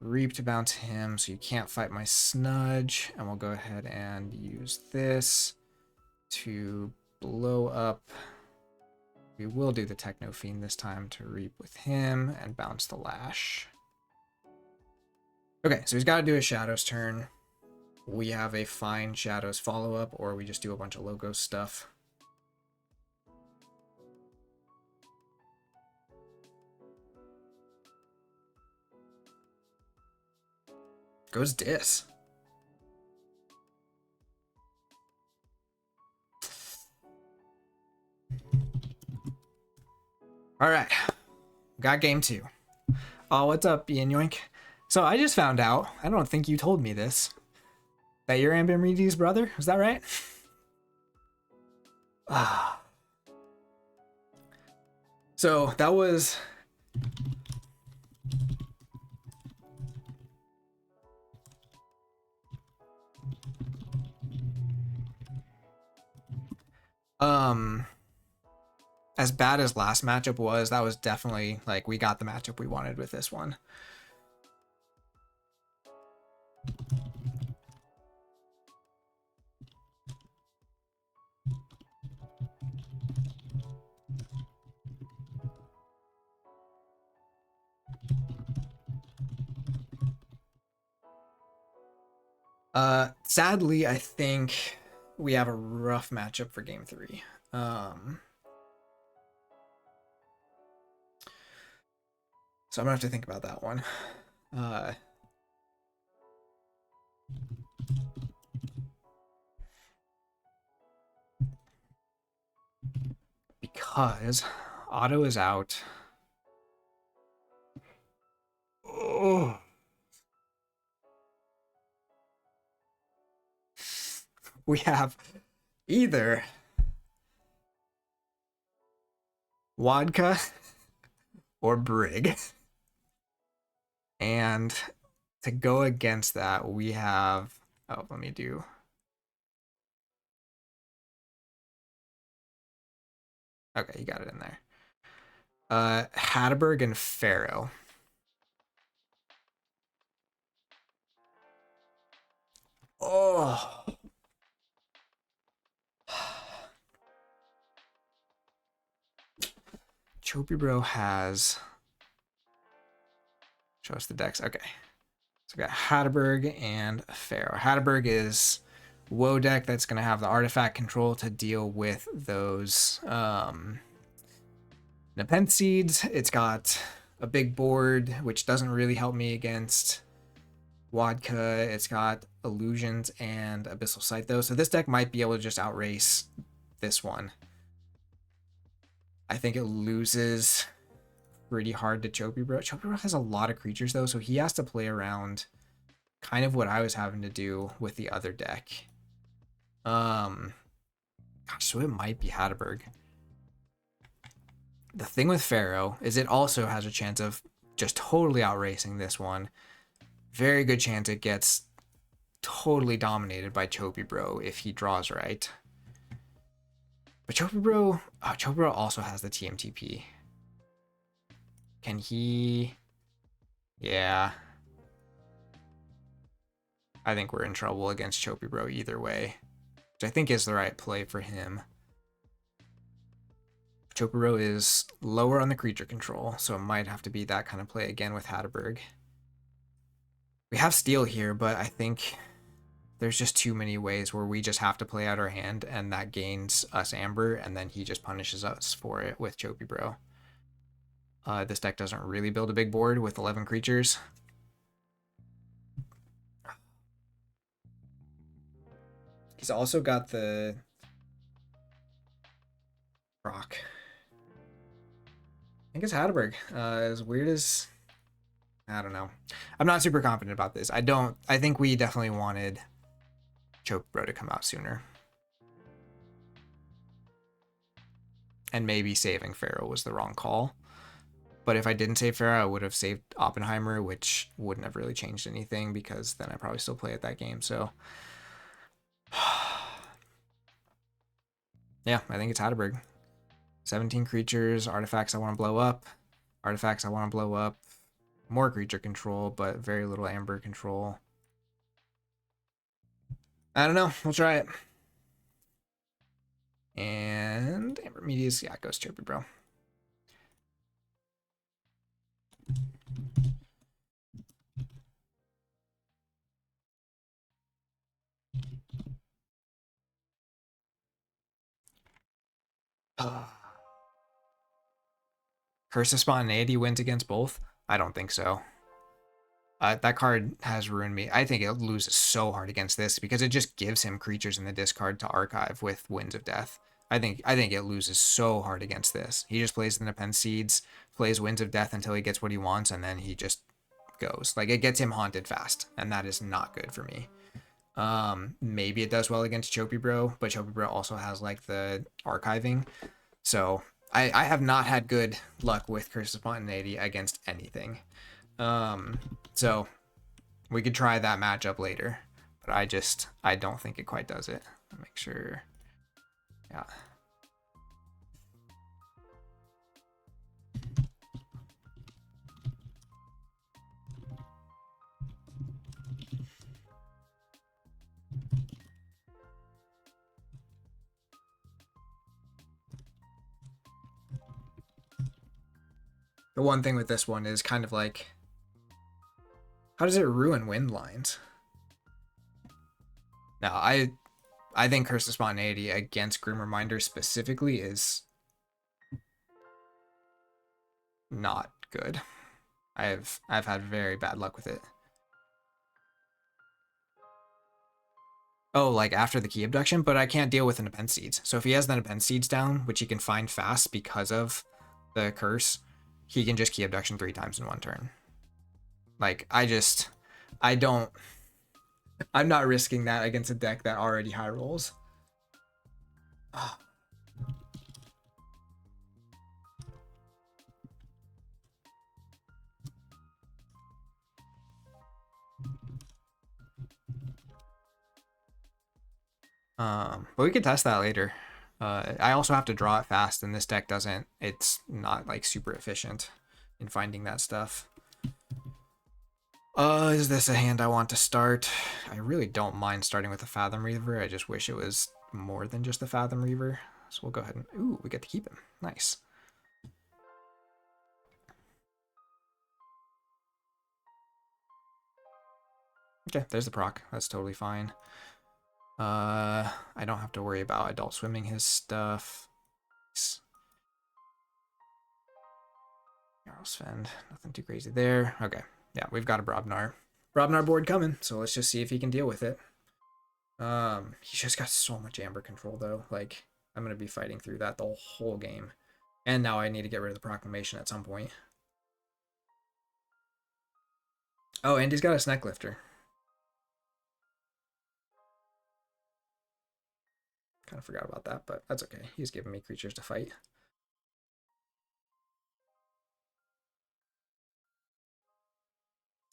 Reap to bounce him, so you can't fight my Snudge. And we'll go ahead and use this to blow up. We will do the Techno Fiend this time to Reap with him and bounce the Lash. Okay, so he's got to do a Shadows turn. We have a fine Shadows follow-up, or we just do a bunch of Logos stuff. Goes Dis. All right, got game 2. Oh, what's up, Ian Yoink? So I just found out, I don't think you told me this, that you're Aembermedes' brother? Is that right? So that was As bad as last matchup was, that was definitely like we got the matchup we wanted with this one. Sadly, I think we have a rough matchup for game 3. So I'm gonna have to think about that one. Because Otto is out. Oh. We have either Vodka or Brig. And to go against that, we have... Oh, let me do... Okay, you got it in there. Hatterberg and Pharaoh. Oh. Choppy Bro has... Show us the decks. Okay. So we got Hatterberg and Pharaoh. Hatterberg is Woe deck that's going to have the artifact control to deal with those Nepenthe Seeds. It's got a big board, which doesn't really help me against Vodka. It's got Illusions and Abyssal Sight, though. So this deck might be able to just outrace this one. I think it loses pretty hard to Choppy Bro. Choppy Bro has a lot of creatures, though, so he has to play around kind of what I was having to do with the other deck. Gosh, so it might be Hatterberg. The thing with Pharaoh is it also has a chance of just totally outracing this one. Very good chance it gets totally dominated by Choppy Bro if he draws right. But Choppy Bro also has the TMTP. Can he... Yeah. I think we're in trouble against Choppy Bro either way, which I think is the right play for him. Choppy Bro is lower on the creature control, so it might have to be that kind of play again with Hatterberg. We have Steel here, but I think there's just too many ways where we just have to play out our hand, and that gains us Amber, and then he just punishes us for it with Choppy Bro. This deck doesn't really build a big board with 11 creatures. He's also got the rock. I think it's Hatterberg. As weird as... I don't know. I'm not super confident about this. I think we definitely wanted Choppy Bro to come out sooner. And maybe saving Pharaoh was the wrong call. But if I didn't save Pharaoh, I would have saved Oppenheimer, which wouldn't have really changed anything because then I probably still play at that game. So, yeah, I think it's Hatterberg. 17 creatures, artifacts I want to blow up. Artifacts I want to blow up. More creature control, but very little Amber control. I don't know. We'll try it. And Aembermedes, yeah, goes Choppy Bro. Curse of Spontaneity wins against both? I don't think so. That card has ruined me. I think it loses so hard against this because it just gives him creatures in the discard to archive with Winds of Death. I think it loses so hard against this. He just plays the Nepenthe Seeds, plays Winds of Death until he gets what he wants, and then he just goes. Like, it gets him haunted fast, and that is not good for me. Maybe it does well against Choppy Bro, but Choppy Bro also has, like, the archiving. So I have not had good luck with Curse of Spontaneity against anything. So we could try that matchup later, but I don't think it quite does it. I'll make sure. Yeah. The one thing with this one is kind of like, how does it ruin wind lines? No, I think Curse of Spontaneity against Grim Reminder specifically is not good. I've had very bad luck with it. Oh, like after the key abduction, but I can't deal with the Nepenthe Seeds. So if he has the Nepenthe Seeds down, which he can find fast because of the curse, he can just key abduction 3 times in 1 turn. Like, I don't, I'm not risking that against a deck that already high rolls. Oh. But we could test that later. I also have to draw it fast, and this deck doesn't. It's not like super efficient in finding that stuff. Is this a hand I want to start? I really don't mind starting with a Fathom Reaver. I just wish it was more than just a Fathom Reaver. So we'll go ahead and... Ooh, we get to keep him. Nice. Okay, there's the proc. That's totally fine. I don't have to worry about Adult Swimming his stuff. Sven, nothing too crazy there. Okay, yeah, we've got a Brobnar board coming, so let's just see if he can deal with it. He's just got so much Amber control though. Like, I'm gonna be fighting through that the whole game. And now I need to get rid of the Proclamation at some point. Oh, and he's got a Snack Lifter. Kind of forgot about that, but that's okay. He's giving me creatures to fight.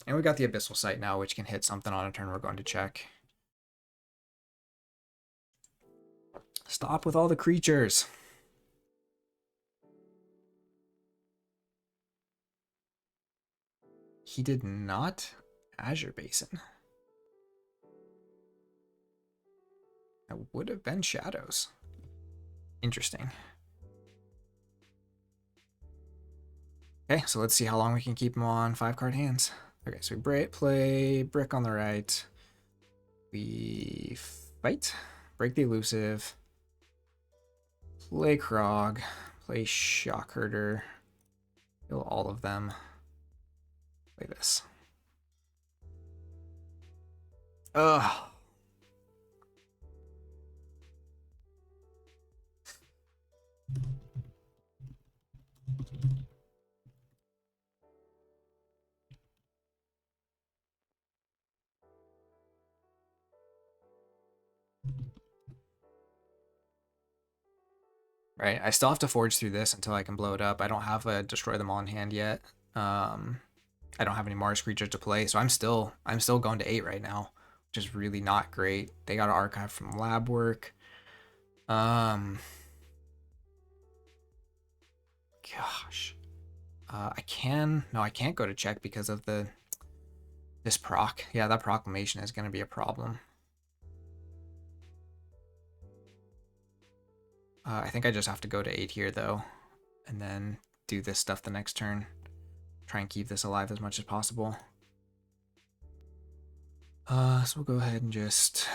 And we got the Abyssal Sight now, which can hit something on a turn we're going to check. Stop with all the creatures. He did not Azure Basin. That would have been Shadows. Interesting. Okay, so let's see how long we can keep him on 5-card hands. Okay, so we play Brick on the right. We fight, break the elusive, play Krog, play Shockherder, kill all of them, play this. Ugh. Right, I still have to forge through this until I can blow it up. I don't have a Destroy Them All in hand yet. I don't have any Mars creatures to play, so I'm still going to 8 right now, which is really not great. They got an archive from lab work. Gosh. I can't go to check because of this proc. Yeah, that proclamation is going to be a problem. I think I just have to go to 8 here, though, and then do this stuff the next turn. Try and keep this alive as much as possible. So we'll go ahead and just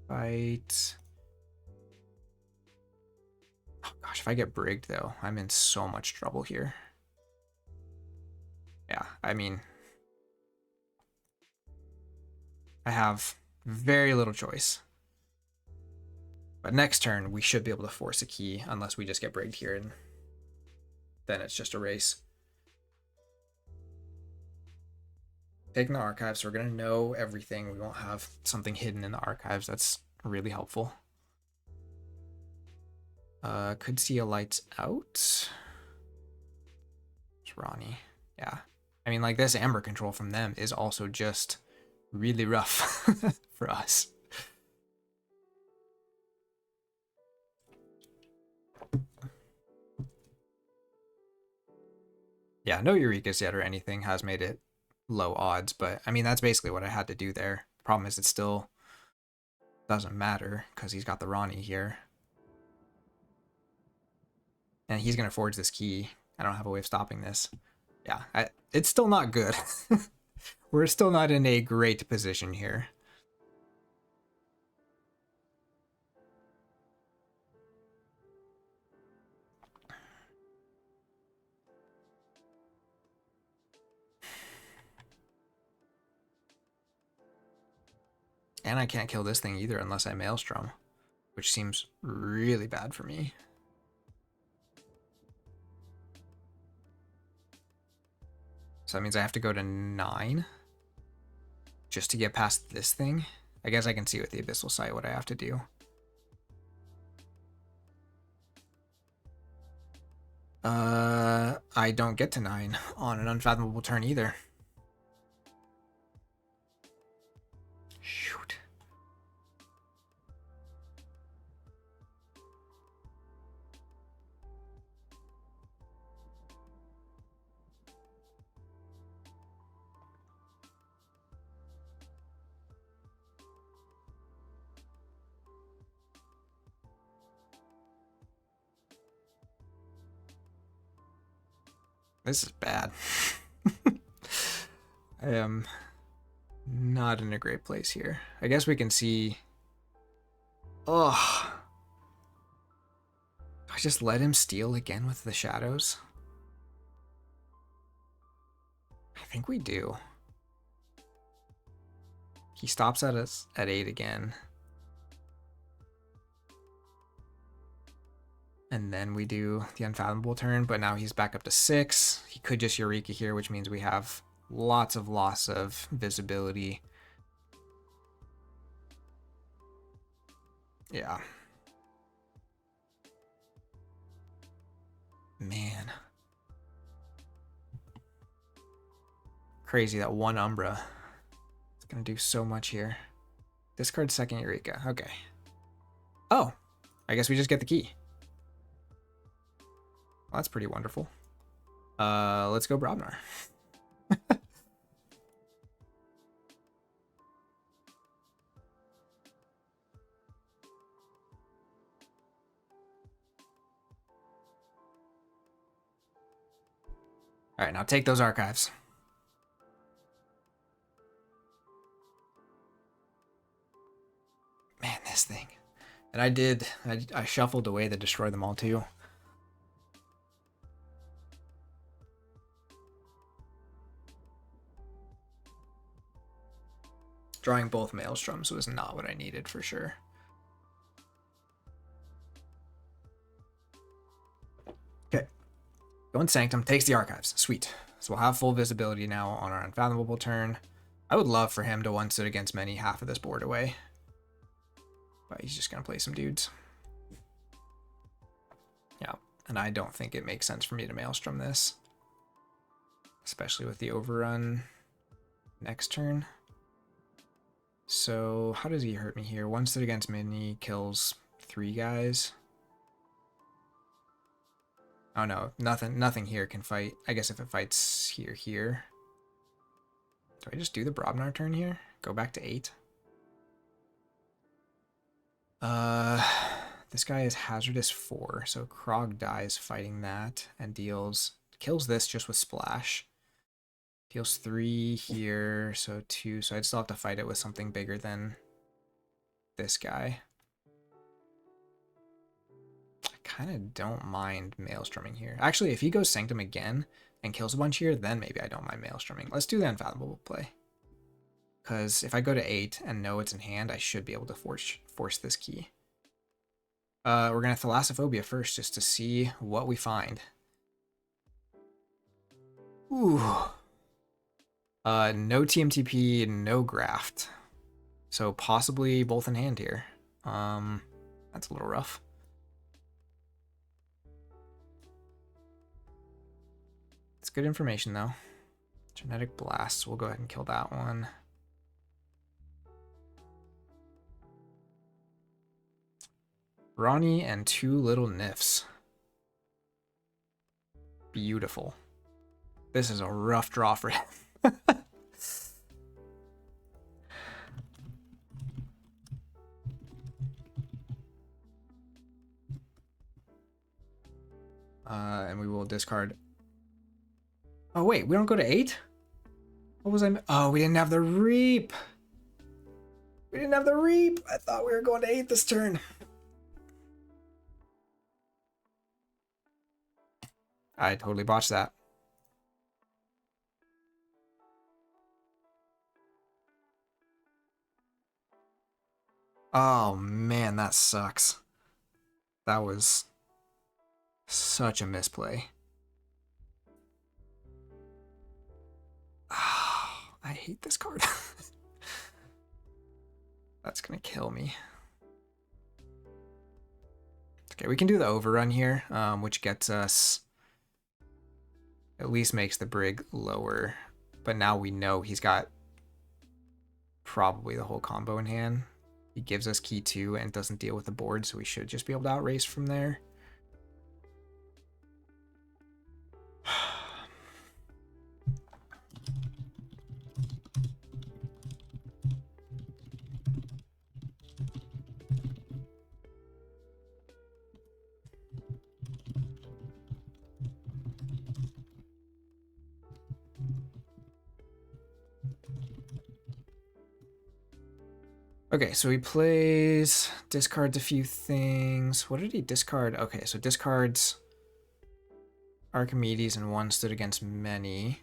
fight. Oh gosh, if I get brigged, though, I'm in so much trouble here. Yeah, I mean, I have very little choice. But next turn, we should be able to force a key, unless we just get brigged here, and then it's just a race. Taking the archives, so we're going to know everything. We won't have something hidden in the archives. That's really helpful. Could see a lights out. It's Ronnie. Yeah. I mean, like, this amber control from them is also just really rough for us. Yeah, no Eureka's yet or anything has made it low odds, but I mean, that's basically what I had to do there. Problem is, it still doesn't matter because he's got the Ronnie here. And he's going to forge this key. I don't have a way of stopping this. Yeah, it's still not good. We're still not in a great position here. And I can't kill this thing either unless I Maelstrom, which seems really bad for me. So that means I have to go to 9 just to get past this thing. I guess I can see with the Abyssal Sight what I have to do. I don't get to 9 on an Unfathomable turn either. Shoot. This is bad. I am not in a great place here. I guess we can see... Oh. Do I just let him steal again with the shadows? I think we do. He stops at us at 8 again. And then we do the Unfathomable turn, but now he's back up to 6. He could just Eureka here, which means we have lots of loss of visibility. Yeah. Man. Crazy that one Umbra. It's going to do so much here. Discard second Eureka. Okay. Oh, I guess we just get the key. Well, that's pretty wonderful. Let's go Brobnar. All right, now take those archives. Man, this thing. And I shuffled away the Destroy Them All too. Drawing both Maelstroms was not what I needed for sure. Okay. Going Sanctum takes the archives. Sweet. So we'll have full visibility now on our Unfathomable turn. I would love for him to one-sit against many half of this board away. But he's just going to play some dudes. Yeah. And I don't think it makes sense for me to Maelstrom this. Especially with the overrun next turn. So how does he hurt me here? One sit against mini kills 3 guys. Oh no, nothing here can fight. I guess if it fights here. Do I just do the Brobnar turn here? Go back to 8? This guy is Hazardous 4, so Krog dies fighting that and kills this just with Splash. Deals 3 here, so 2. So I'd still have to fight it with something bigger than this guy. I kind of don't mind Maelstroming here. Actually, if he goes Sanctum again and kills a bunch here, then maybe I don't mind Maelstroming. Let's do the Unfathomable play. Because if I go to 8 and know it's in hand, I should be able to force this key. We're going to Thalassophobia first just to see what we find. Ooh. No TMTP, no Graft. So possibly both in hand here. That's a little rough. good information though. Genetic blasts. We'll go ahead and kill that one. Ronnie and 2 little nifs. Beautiful. This is a rough draw for him. And we will discard. Oh wait, we don't go to 8? What was I? Oh, we didn't have the reap. We didn't have the reap. I thought we were going to 8 this turn. I totally botched that. Oh man, that sucks. That was such a misplay. Oh, I hate this card. That's gonna kill me. Okay, we can do the overrun here, which gets us, at least makes the brig lower. But now we know he's got probably the whole combo in hand. He gives us key 2 and doesn't deal with the board, so we should just be able to outrace from there. Okay, so he plays, discards a few things. What did he discard? Okay, so discards Archimedes and 1 stood against many.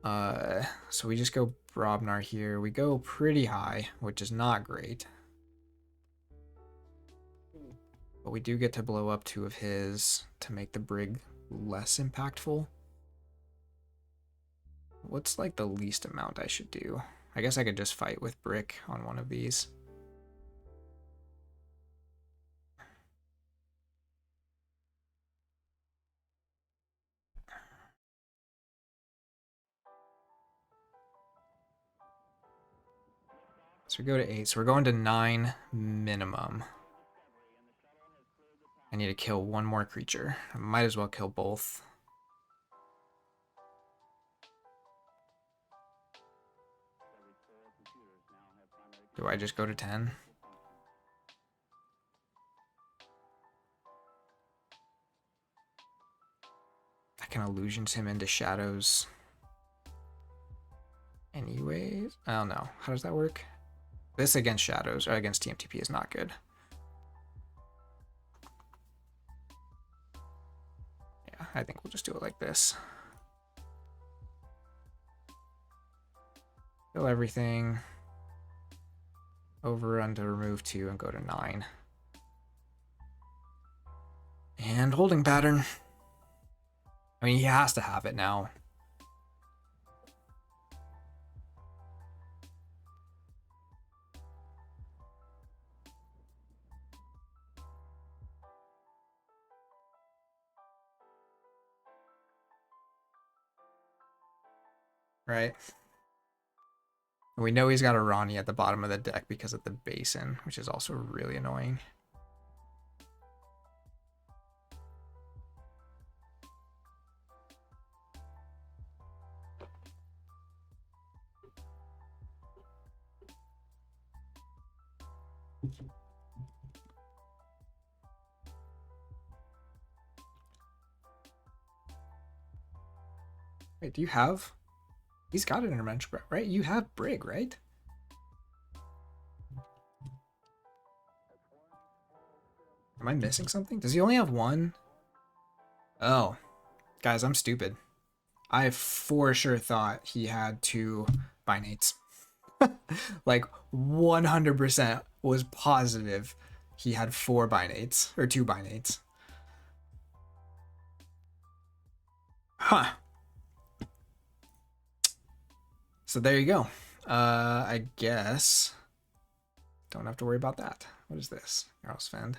So we just go Brobnar here. We go pretty high, which is not great. But we do get to blow up 2 of his to make the brig less impactful. What's like the least amount I should do? I guess I could just fight with brick on one of these. So we go to 8. So we're going to 9 minimum. I need to kill 1 more creature. I might as well kill both. Do I just go to 10? I can illusions him into shadows. Anyways, I don't know. How does that work? This against shadows or against TMTP is not good. Yeah, I think we'll just do it like this. Kill everything. Overrun to remove 2 and go to 9. And holding pattern. I mean, he has to have it now. Right? And we know he's got a Ronnie at the bottom of the deck because of the basin, which is also really annoying. Wait, do you have? He's got an intervention, right? You have Brig, right? Am I missing something? Does he only have 1? Oh, guys, I'm stupid. I for sure thought he had 2 binates. Like 100% was positive he had 4 binates or 2 binates. Huh. So there you go. I guess don't have to worry about that. What is this? Jarlsfend.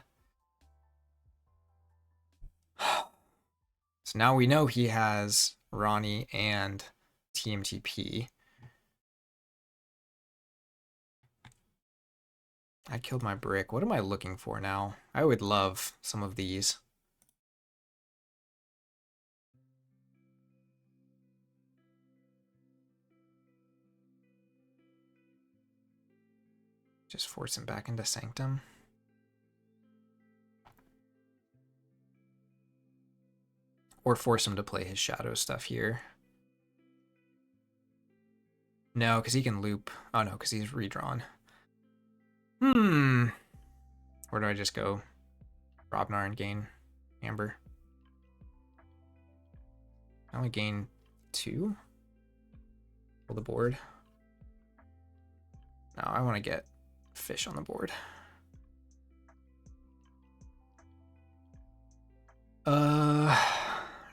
So now we know he has Ronnie and TMTP. I killed my brick. What am I looking for now? I would love some of these. Just force him back into Sanctum. Or force him to play his shadow stuff here. No, because he can loop. Oh no, because he's redrawn. Where do I just go? Robnar and gain Amber. I only gain 2? Pull the board. No, I want to get fish on the board.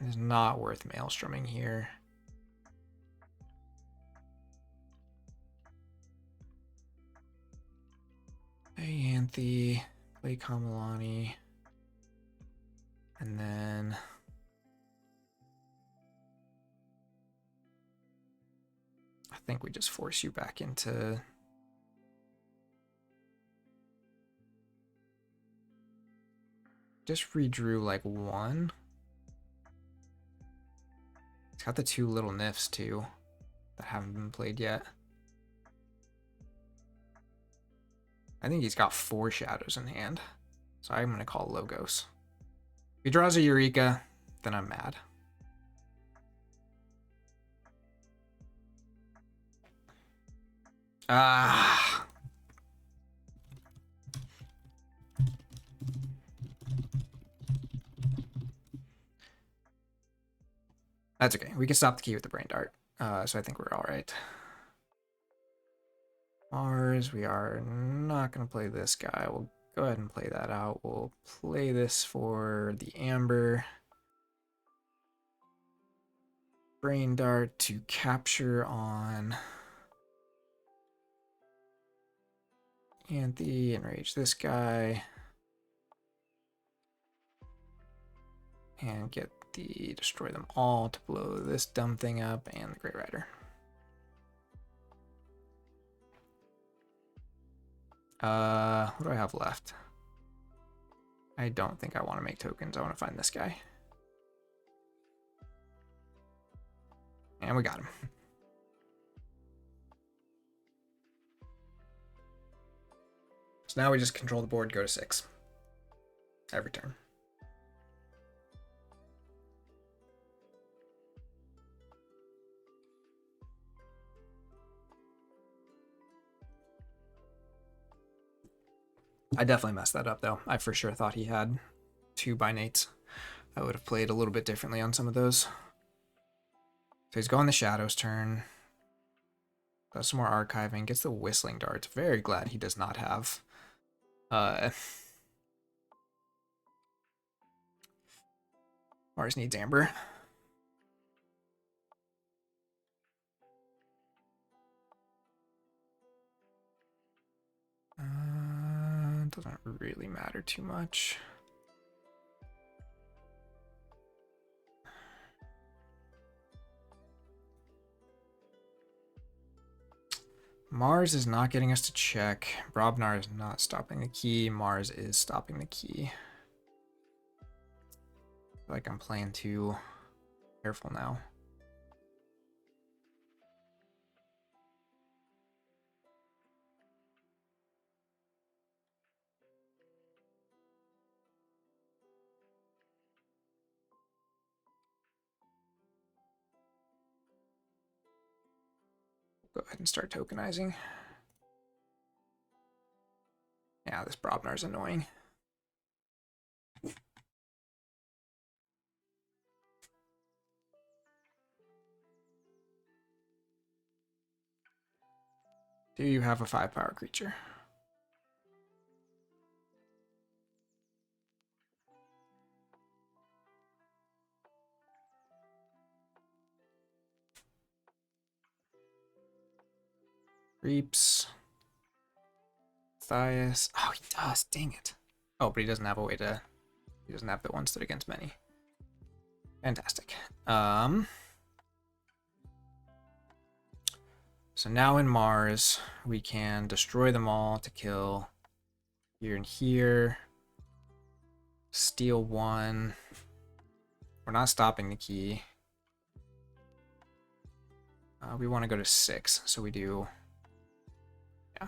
It's not worth maelstroming here. Play Anthe, play Kamalani, and then I think we just force you back into just redrew like 1. It's got the 2 little nifs too that haven't been played yet. I think he's got 4 shadows in hand. So I'm going to call Logos. If he draws a Eureka, then I'm mad. That's okay. We can stop the key with the Brain Dart. So I think we're all right. Mars, we are not going to play this guy. We'll go ahead and play that out. We'll play this for the Amber. Brain Dart to capture on Anthe, enrage this guy. And get the destroy them all to blow this dumb thing up and the Grey Rider. What do I have left? I don't think I want to make tokens. I want to find this guy. And we got him. So now we just control the board, go to 6. Every turn. I definitely messed that up though. I for sure thought he had 2 binates. I would have played a little bit differently on some of those. So he's going the Shadows turn. Does some more archiving. Gets the Whistling Darts. Very glad he does not have Mars needs Amber. Doesn't really matter too much. Mars is not getting us to check. Brobnar is not stopping the key. Mars is stopping the key. I feel like I'm playing too careful now. Go ahead and start tokenizing. Yeah, this Brobnar is annoying. Do you have a 5-power creature? Reaps. Thias. Oh, he does. Dang it. Oh, but he doesn't have a way to... He doesn't have the one stood against many. Fantastic. So now in Mars, we can destroy them all to kill here and here. Steal one. We're not stopping the key. We want to go to 6, so we do... Yeah.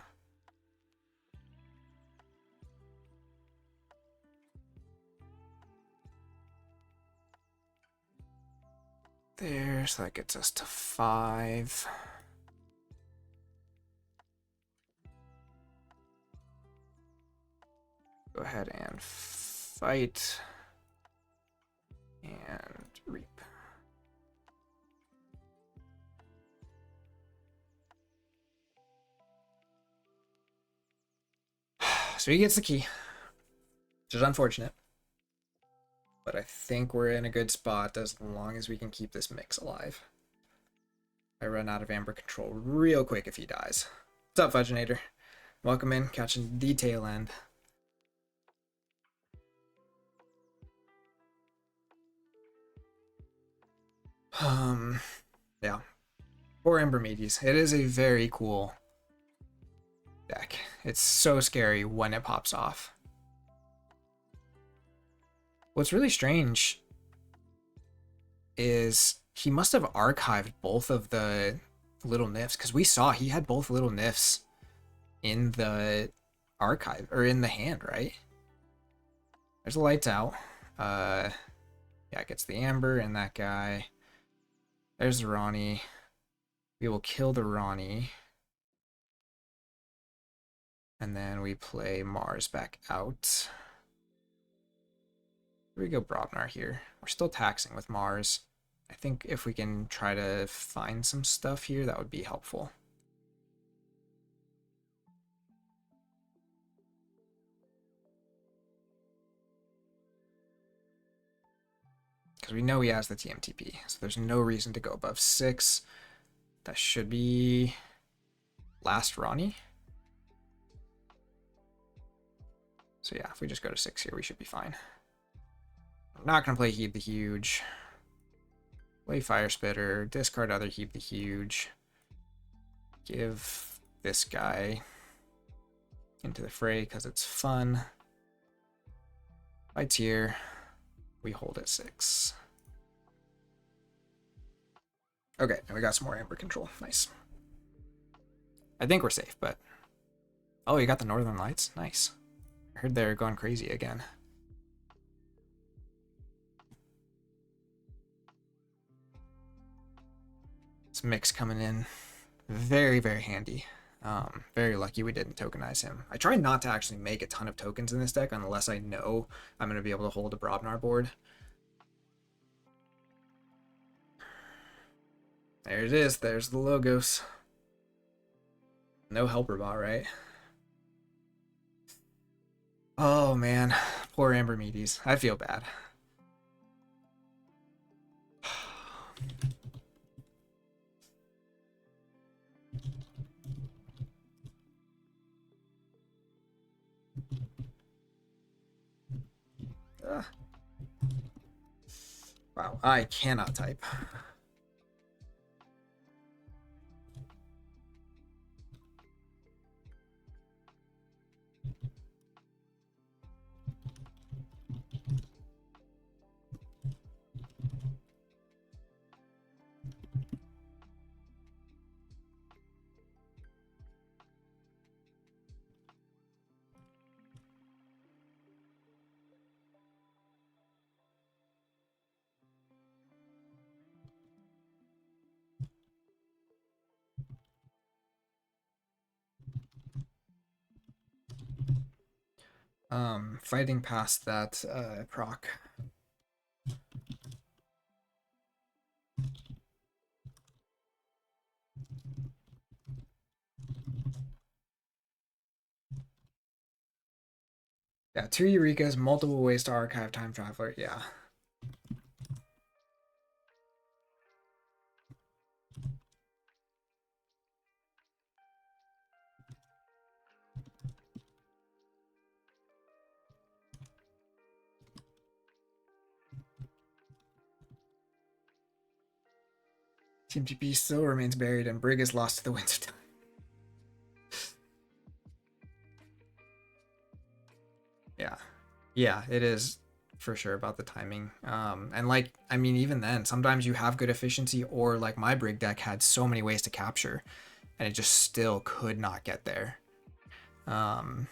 There, so that gets us to 5. Go ahead and fight. And reap. So he gets the key, which is unfortunate. But I think we're in a good spot as long as we can keep this mix alive. I run out of amber control real quick if he dies. What's up, Fudgenator? Welcome in, catching the tail end. Yeah. Poor Aembermedes. It is a very cool deck. It's so scary when it pops off. What's really strange is he must have archived both of the little nifs, because we saw he had both little nifs in the archive, or in the hand, right? There's the lights out. Yeah, it gets the amber and that guy. There's the Ronnie. We will kill the Ronnie. And then we play Mars back out. Here we go, Brobnar here. We're still taxing with Mars. I think if we can try to find some stuff here, that would be helpful. Because we know he has the TMTP, so there's no reason to go above 6. That should be last Ronnie. So yeah, if we just go to 6 here, we should be fine. I'm not going to play Heave the Huge. Play Fire Spitter, discard other Heave the Huge. Give this guy into the fray because it's fun. Fights here. We hold at 6. Okay, and we got some more amber control. Nice. I think we're safe, but... Oh, you got the Northern Lights? Nice. I heard they're going crazy again. This mix coming in. Very, very handy. Very lucky we didn't tokenize him. I try not to actually make a ton of tokens in this deck unless I know I'm going to be able to hold a Brobnar board. There it is. There's the logos. No helper bot, right? Oh, man. Poor Aembermedes. I feel bad. Wow, I cannot type. Fighting past that proc. Yeah, 2 Eurekas, multiple ways to archive Time Traveler. Yeah. Team GP still remains buried, and Brig is lost to the winds of time. Yeah, it is for sure about the timing. And like, I mean, even then, sometimes you have good efficiency, or like my Brig deck had so many ways to capture, and it just still could not get there. Oh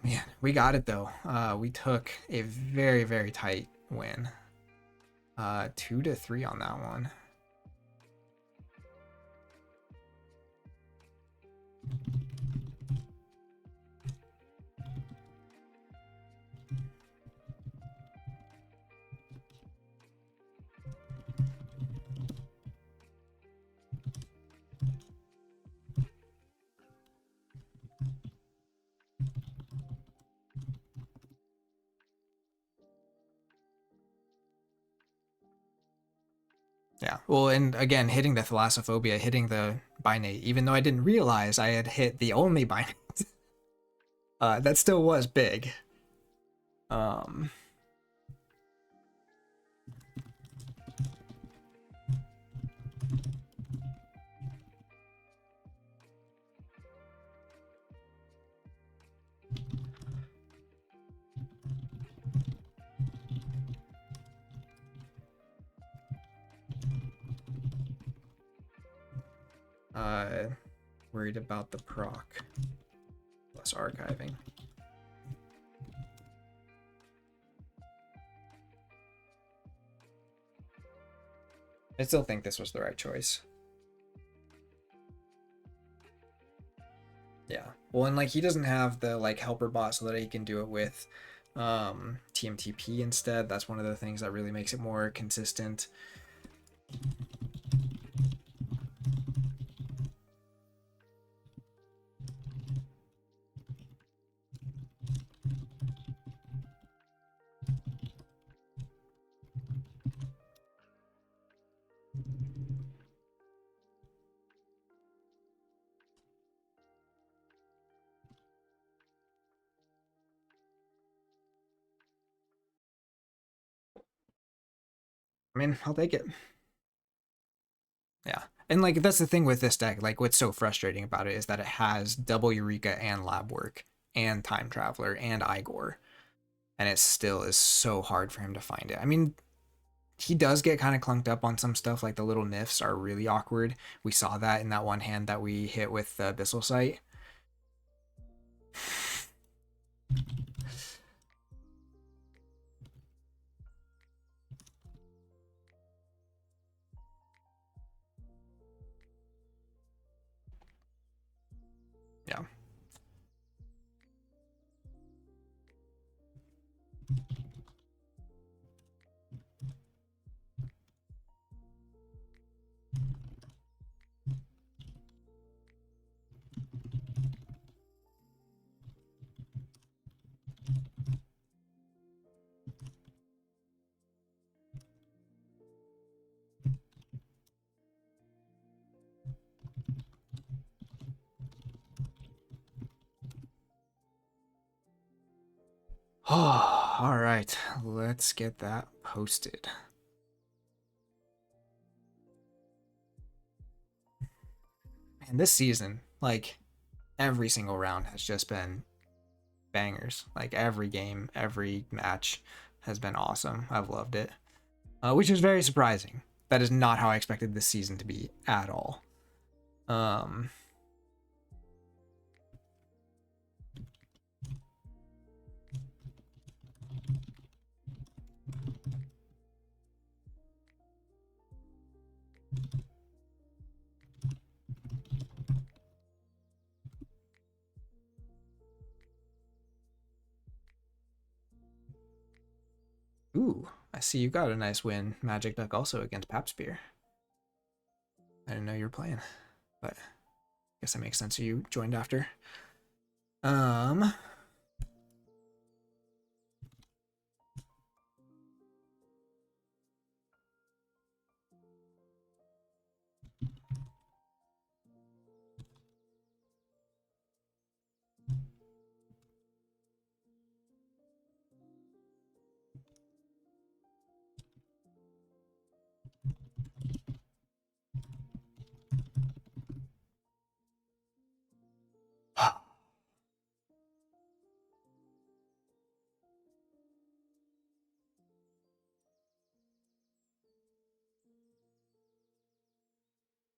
man, we got it though. We took a very, very tight win. 2-3 on that one. Yeah. Well, and again, hitting the Thalassophobia, hitting the Binate, even though I didn't realize I had hit the only Binate, that still was big. Worried about the proc. Less archiving. I still think this was the right choice. Yeah. Well, and like he doesn't have the like helper bot so that he can do it with TMTP instead. That's one of the things that really makes it more consistent. I mean, I'll take it. Yeah. And like that's the thing with this deck, like what's so frustrating about it is that it has double Eureka and Lab Work and Time Traveler and Igor. And it still is so hard for him to find it. I mean, he does get kind of clunked up on some stuff, like the little nifs are really awkward. We saw that in that one hand that we hit with the Abyssal Sight. Yeah. Oh, all right. Let's get that posted. And this season, like every single round has just been bangers. Like every game, every match has been awesome. I've loved it, which is very surprising. That is not how I expected this season to be at all. Ooh, I see you got a nice win, Magic Duck, also against Papspear. I didn't know you were playing, but I guess that makes sense. You joined after.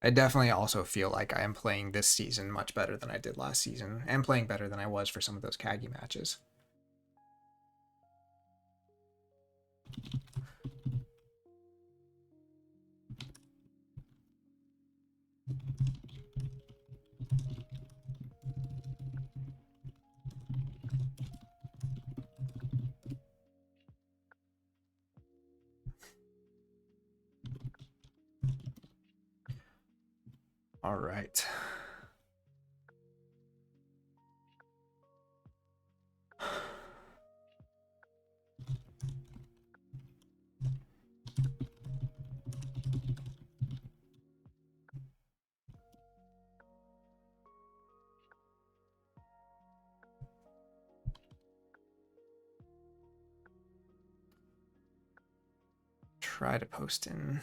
I definitely also feel like I am playing this season much better than I did last season, and playing better than I was for some of those Kagi matches. All right. Try to post in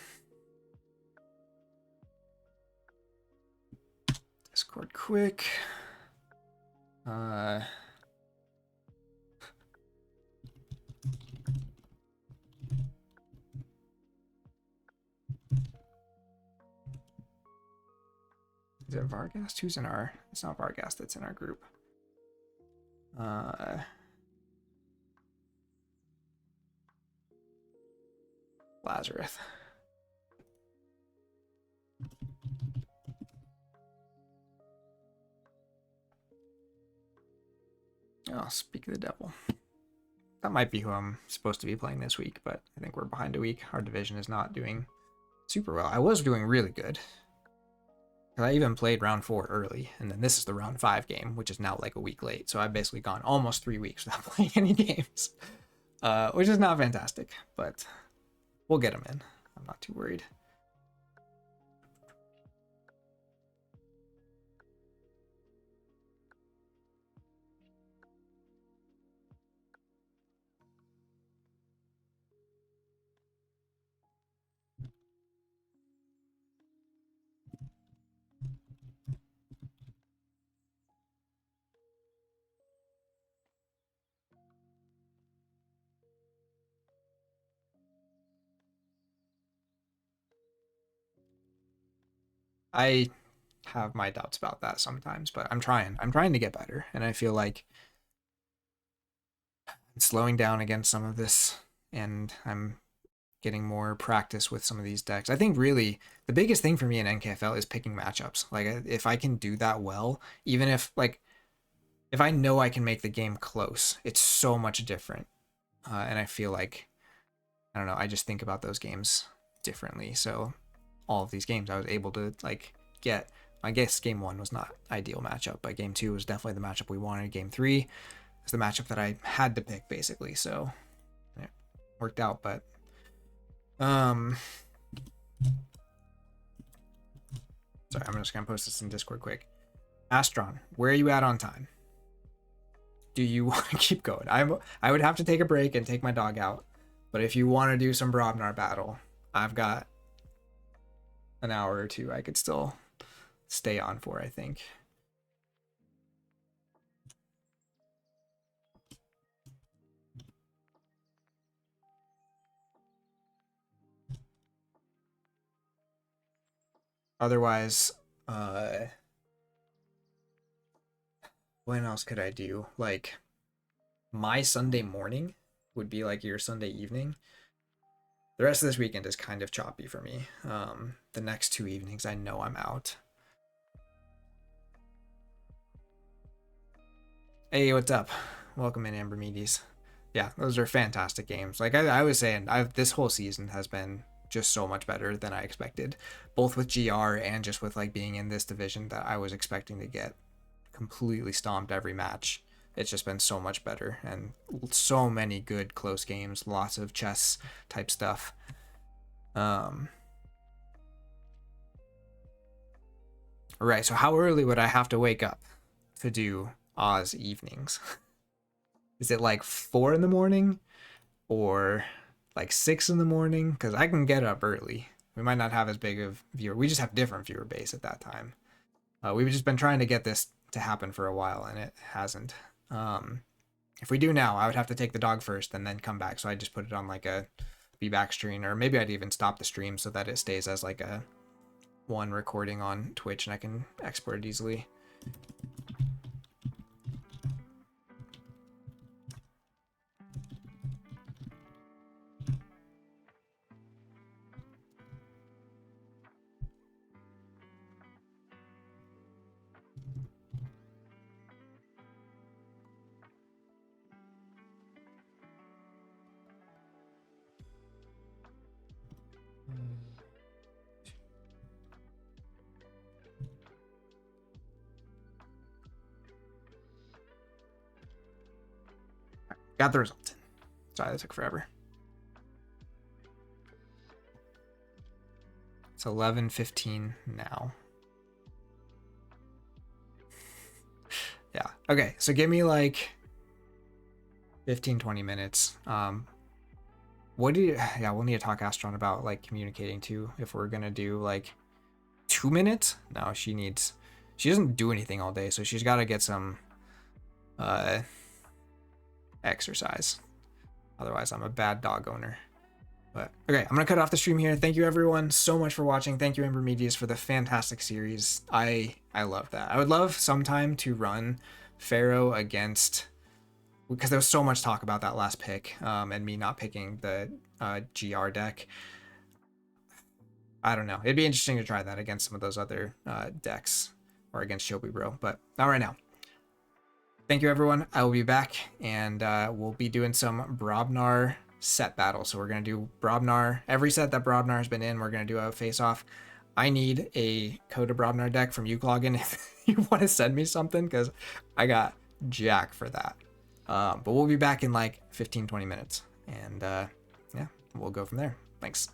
Discord quick. Is it Vargas? Who's in our... It's not Vargas that's in our group. Lazarus. Oh, speak of the devil. That might be who I'm supposed to be playing this week, but I think we're behind a week. Our division is not doing super well. I was doing really good. I even played round 4 early, and then this is the round 5 game, which is now like a week late. So I've basically gone almost 3 weeks without playing any games, which is not fantastic, but we'll get them in. I'm not too worried. I have my doubts about that sometimes, but I'm trying to get better, and I feel like I'm slowing down against some of this, and I'm getting more practice with some of these decks. I think really the biggest thing for me in NKFL is picking matchups. Like if I can do that well, even if if I know I can make the game close, it's so much different. And I feel like, I don't know, I just think about those games differently. So all of these games I was able to get. I guess game 1 was not ideal matchup, but game 2 was definitely the matchup we wanted. Game 3 is the matchup that I had to pick basically. So it worked out, but sorry, I'm just gonna post this in Discord quick. Astron, where are you at on time? Do you want to keep going? I would have to take a break and take my dog out, but if you want to do some Brobnar battle, I've got an hour or 2 I could still stay on for, I think. Otherwise, when else could I do? Like, my Sunday morning would be like your Sunday evening. The rest of this weekend is kind of choppy for me. The next 2 evenings, I know I'm out. Hey, what's up? Welcome in, Aembermedes. Yeah, those are fantastic games. Like I was saying, this whole season has been just so much better than I expected, both with GR and just with like being in this division that I was expecting to get completely stomped every match. It's just been so much better, and so many good close games, lots of chess type stuff. All right, so how early would I have to wake up to do Oz evenings? Is it like 4 in the morning or like 6 in the morning? Because I can get up early. We might not have as big of viewer. We just have different viewer base at that time. We've just been trying to get this to happen for a while, and it hasn't. If we do now, I would have to take the dog first and then come back. So I just put it on like a be back stream, or maybe I'd even stop the stream so that it stays as like a one recording on Twitch and I can export it easily. Got the result. Sorry, that took forever. It's 11:15 now. Yeah. Okay. So give me like 15-20 minutes. What do you? Yeah, we'll need to talk Astron about like communicating too. If we're gonna do like 2 minutes. No, she doesn't do anything all day, so she's got to get some exercise. Otherwise, I'm a bad dog owner. But okay, I'm gonna cut off the stream here. Thank you everyone so much for watching. Thank you Aembermedes for the fantastic series. I love that. I would love sometime to run Pharaoh against, because there was so much talk about that last pick, and me not picking the GR deck. I don't know. It'd be interesting to try that against some of those other decks, or against Shobi Bro, but not right now. Thank you everyone. I will be back, and we'll be doing some Brobnar set battle. So we're gonna do Brobnar. Every set that Brobnar has been in, we're gonna do a face-off. I need a Coda Brobnar deck from Ucloggin if you want to send me something, because I got jack for that. But we'll be back in like 15-20 minutes, and yeah, we'll go from there. Thanks.